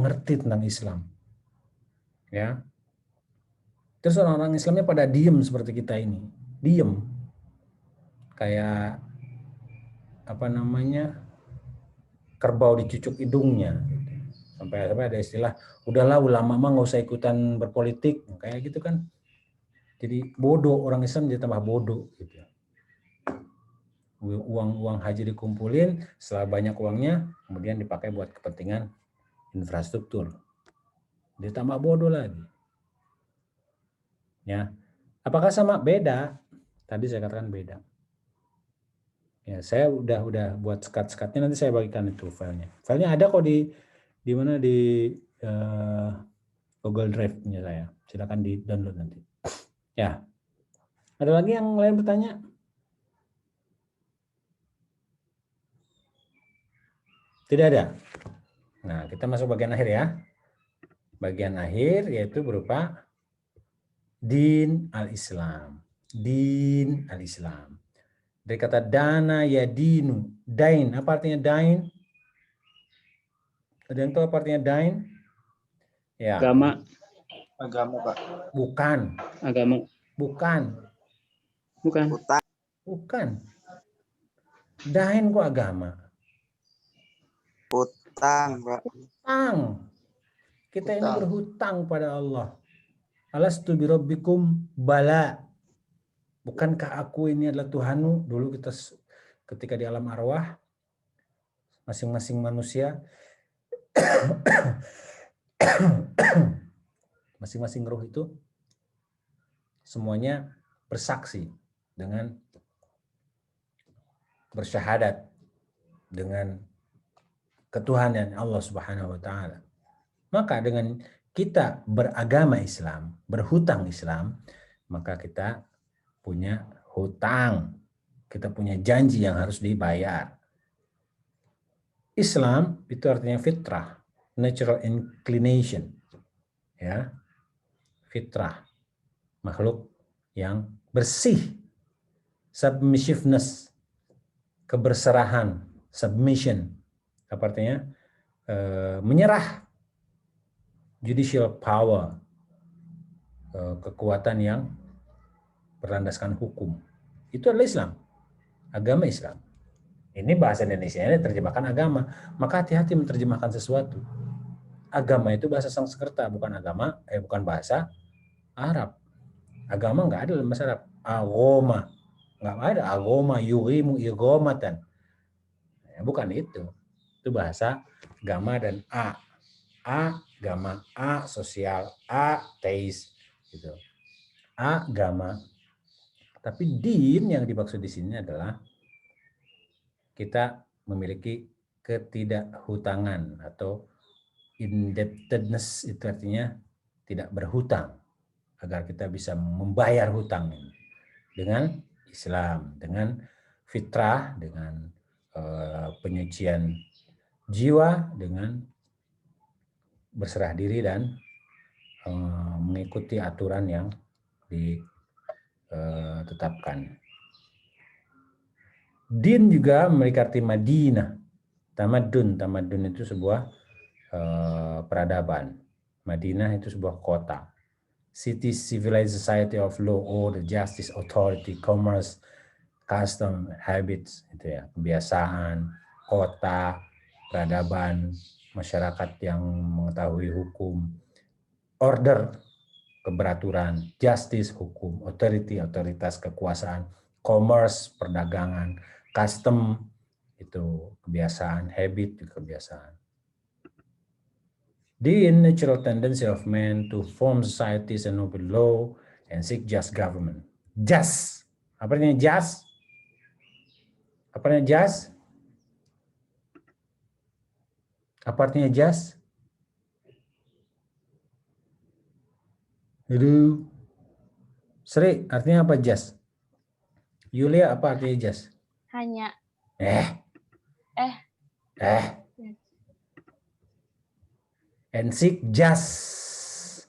ngerti tentang Islam. Ya. Terus orang-orang Islamnya pada diem seperti kita ini. Diem. Kayak kerbau dicucuk hidungnya. Sampai ada istilah, udahlah ulama mah nggak usah ikutan berpolitik. Kayak gitu kan. Jadi bodoh, orang Islam jadi tambah bodoh. Gitu. Uang haji dikumpulin, setelah banyak uangnya, kemudian dipakai buat kepentingan infrastruktur. Dia tambah bodoh lagi. Ya, apakah sama? Beda. Tadi saya katakan beda. Ya, saya udah buat sekat-sekatnya, nanti saya bagikan itu filenya. Filenya ada kok di mana di Google Drive-nya saya. Silakan di-download nanti. Ya. Ada lagi yang lain bertanya? Tidak ada. Nah, kita masuk bagian akhir ya. Bagian akhir yaitu berupa din al-Islam. Din al-Islam. Dari kata dana ya dinu. Dain. Apa artinya dain? Ada yang tahu apa artinya dain? Ya. Agama, Pak. Bukan. agama, Bukan. Dain kok agama? Utang, Pak. Hutang. Kita ini berhutang pada Allah. Alastu birabbikum bala. Bukankah aku ini adalah Tuhanmu? Dulu kita ketika di alam arwah, masing-masing manusia, masing-masing ruh itu semuanya bersaksi dengan bersyahadat dengan ketuhanan Allah Subhanahu wa taala. Maka dengan kita beragama Islam, berhutang Islam, maka kita punya hutang. Kita punya janji yang harus dibayar. Islam itu artinya fitrah, natural inclination. Ya. Fitrah. Makhluk yang bersih. Submissiveness. Keberserahan, submission. Apa artinya? Menyerah. Judicial power. Kekuatan yang berlandaskan hukum. Itu adalah Islam. Agama Islam. Ini bahasa Indonesia ini terjemahkan agama. Maka hati-hati menerjemahkan sesuatu. agama itu bahasa Sanskerta, bukan bahasa Arab. Agama nggak ada dalam bahasa Arab. Agama nggak ada. Agama yurimu igomatan. Ya, bukan itu. Itu bahasa agama dan agama, sosial, teis, gitu. Agama. Tapi din yang dimaksud di sini adalah kita memiliki ketidakhutangan atau indebtedness, itu artinya tidak berhutang, agar kita bisa membayar hutang dengan Islam, dengan fitrah, dengan penyucian jiwa, dengan berserah diri dan mengikuti aturan yang ditetapkan. Din juga memiliki arti Madinah, tamadun. Tamadun itu sebuah peradaban. Madinah itu sebuah kota. City, civilized society of law, order, justice, authority, commerce, custom, habits, itu ya, kebiasaan, kota, peradaban, masyarakat yang mengetahui hukum, order, keberaturan, justice, hukum, authority, otoritas kekuasaan, commerce, perdagangan, custom, itu kebiasaan, habit, itu kebiasaan. The natural tendency of man to form societies and obey law and seek just government. Just. Apa artinya just? Apa artinya just? Apa artinya just? Aduh. Sri, artinya apa just? Yulia, apa artinya just? Hanya. And seek just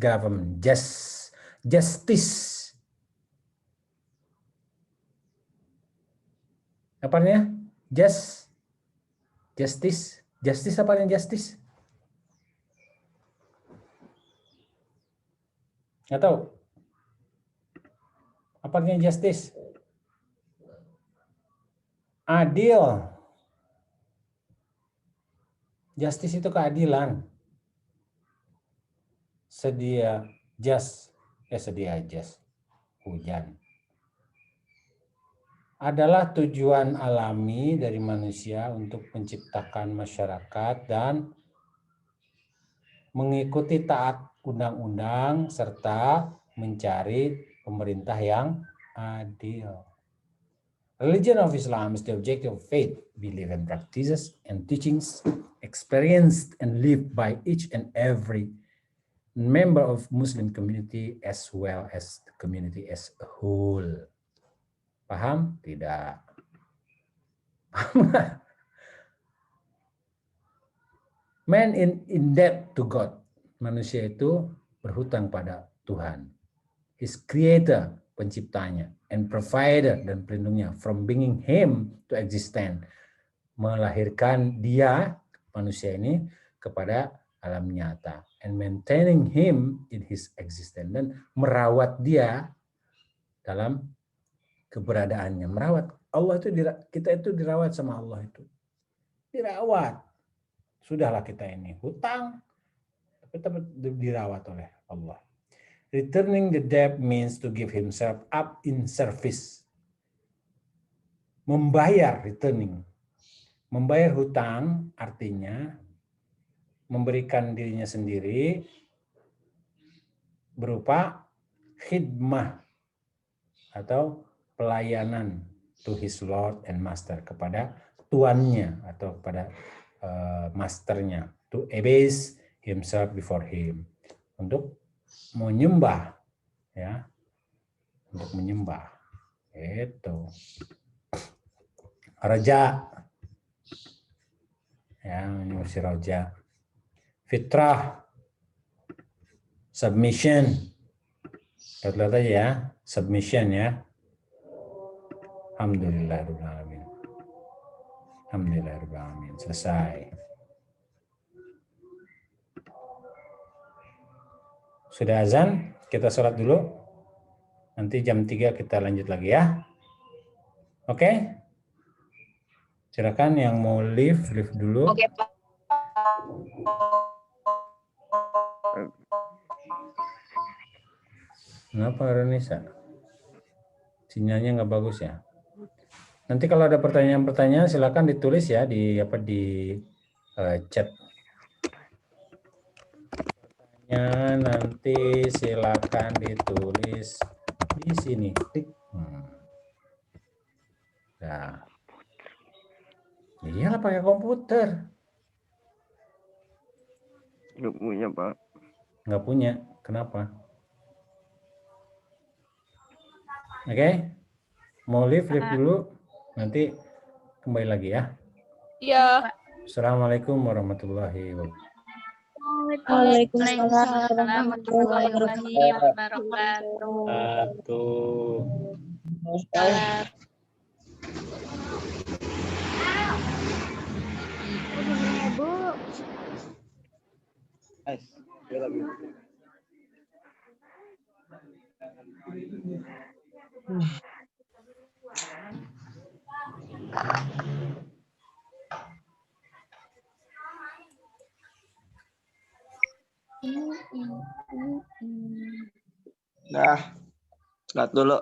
government, justice. Apa artinya? Justice apa artinya justice? Nggak tahu. Apa artinya justice? Adil. Justice itu keadilan. Sedia hujan. Adalah tujuan alami dari manusia untuk menciptakan masyarakat dan mengikuti taat undang-undang serta mencari pemerintah yang adil. Religion of Islam is the objective of faith, belief and practices and teachings experienced and lived by each and every member of Muslim community as well as the community as a whole. Paham? Tidak. Man in debt to God. Manusia itu berhutang pada Tuhan. His creator, penciptanya, and provider, dan pelindungnya, from bringing him to existence, melahirkan dia, manusia ini, kepada alam nyata, and maintaining him in his existence, dan merawat dia dalam keberadaannya. Merawat Allah itu, kita itu dirawat sama Allah itu, dirawat. Sudahlah kita ini hutang, tapi tetap dirawat oleh Allah. Returning the debt means to give himself up in service. Membayar, returning. Membayar hutang artinya memberikan dirinya sendiri berupa khidmah atau pelayanan to his Lord and Master, kepada tuannya atau kepada masternya, to abase himself before him, untuk menyembah, ya, untuk menyembah. Itu raja, ya, menyusi raja. Fitrah, submission, lihat aja ya, submission ya. Alhamdulillahirrahmanirrahim. Alhamdulillahirrahmanirrahim. Selesai. Sudah azan, kita sholat dulu. Nanti jam 3 kita lanjut lagi ya. Oke? Silakan yang mau live dulu. Oke, Pak. Kenapa Renisa? Sinyalnya nggak bagus ya. Nanti kalau ada pertanyaan-pertanyaan silakan ditulis ya di chat. Pertanyaan nanti silakan ditulis di sini. Klik. Nah. Iyalah pakai komputer. Nggak punya, Pak. Nggak punya. Kenapa? Oke. Mau live dulu. Nanti kembali lagi ya. Iya. Assalamualaikum warahmatullahi wabarakatuh. Waalaikumsalam warahmatullahi wabarakatuh. Nah, sholat dulu.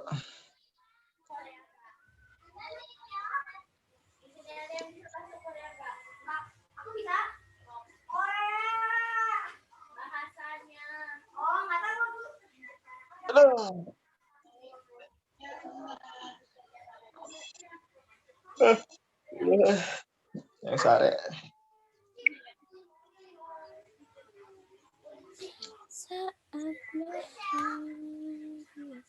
Yang sare. Saat malam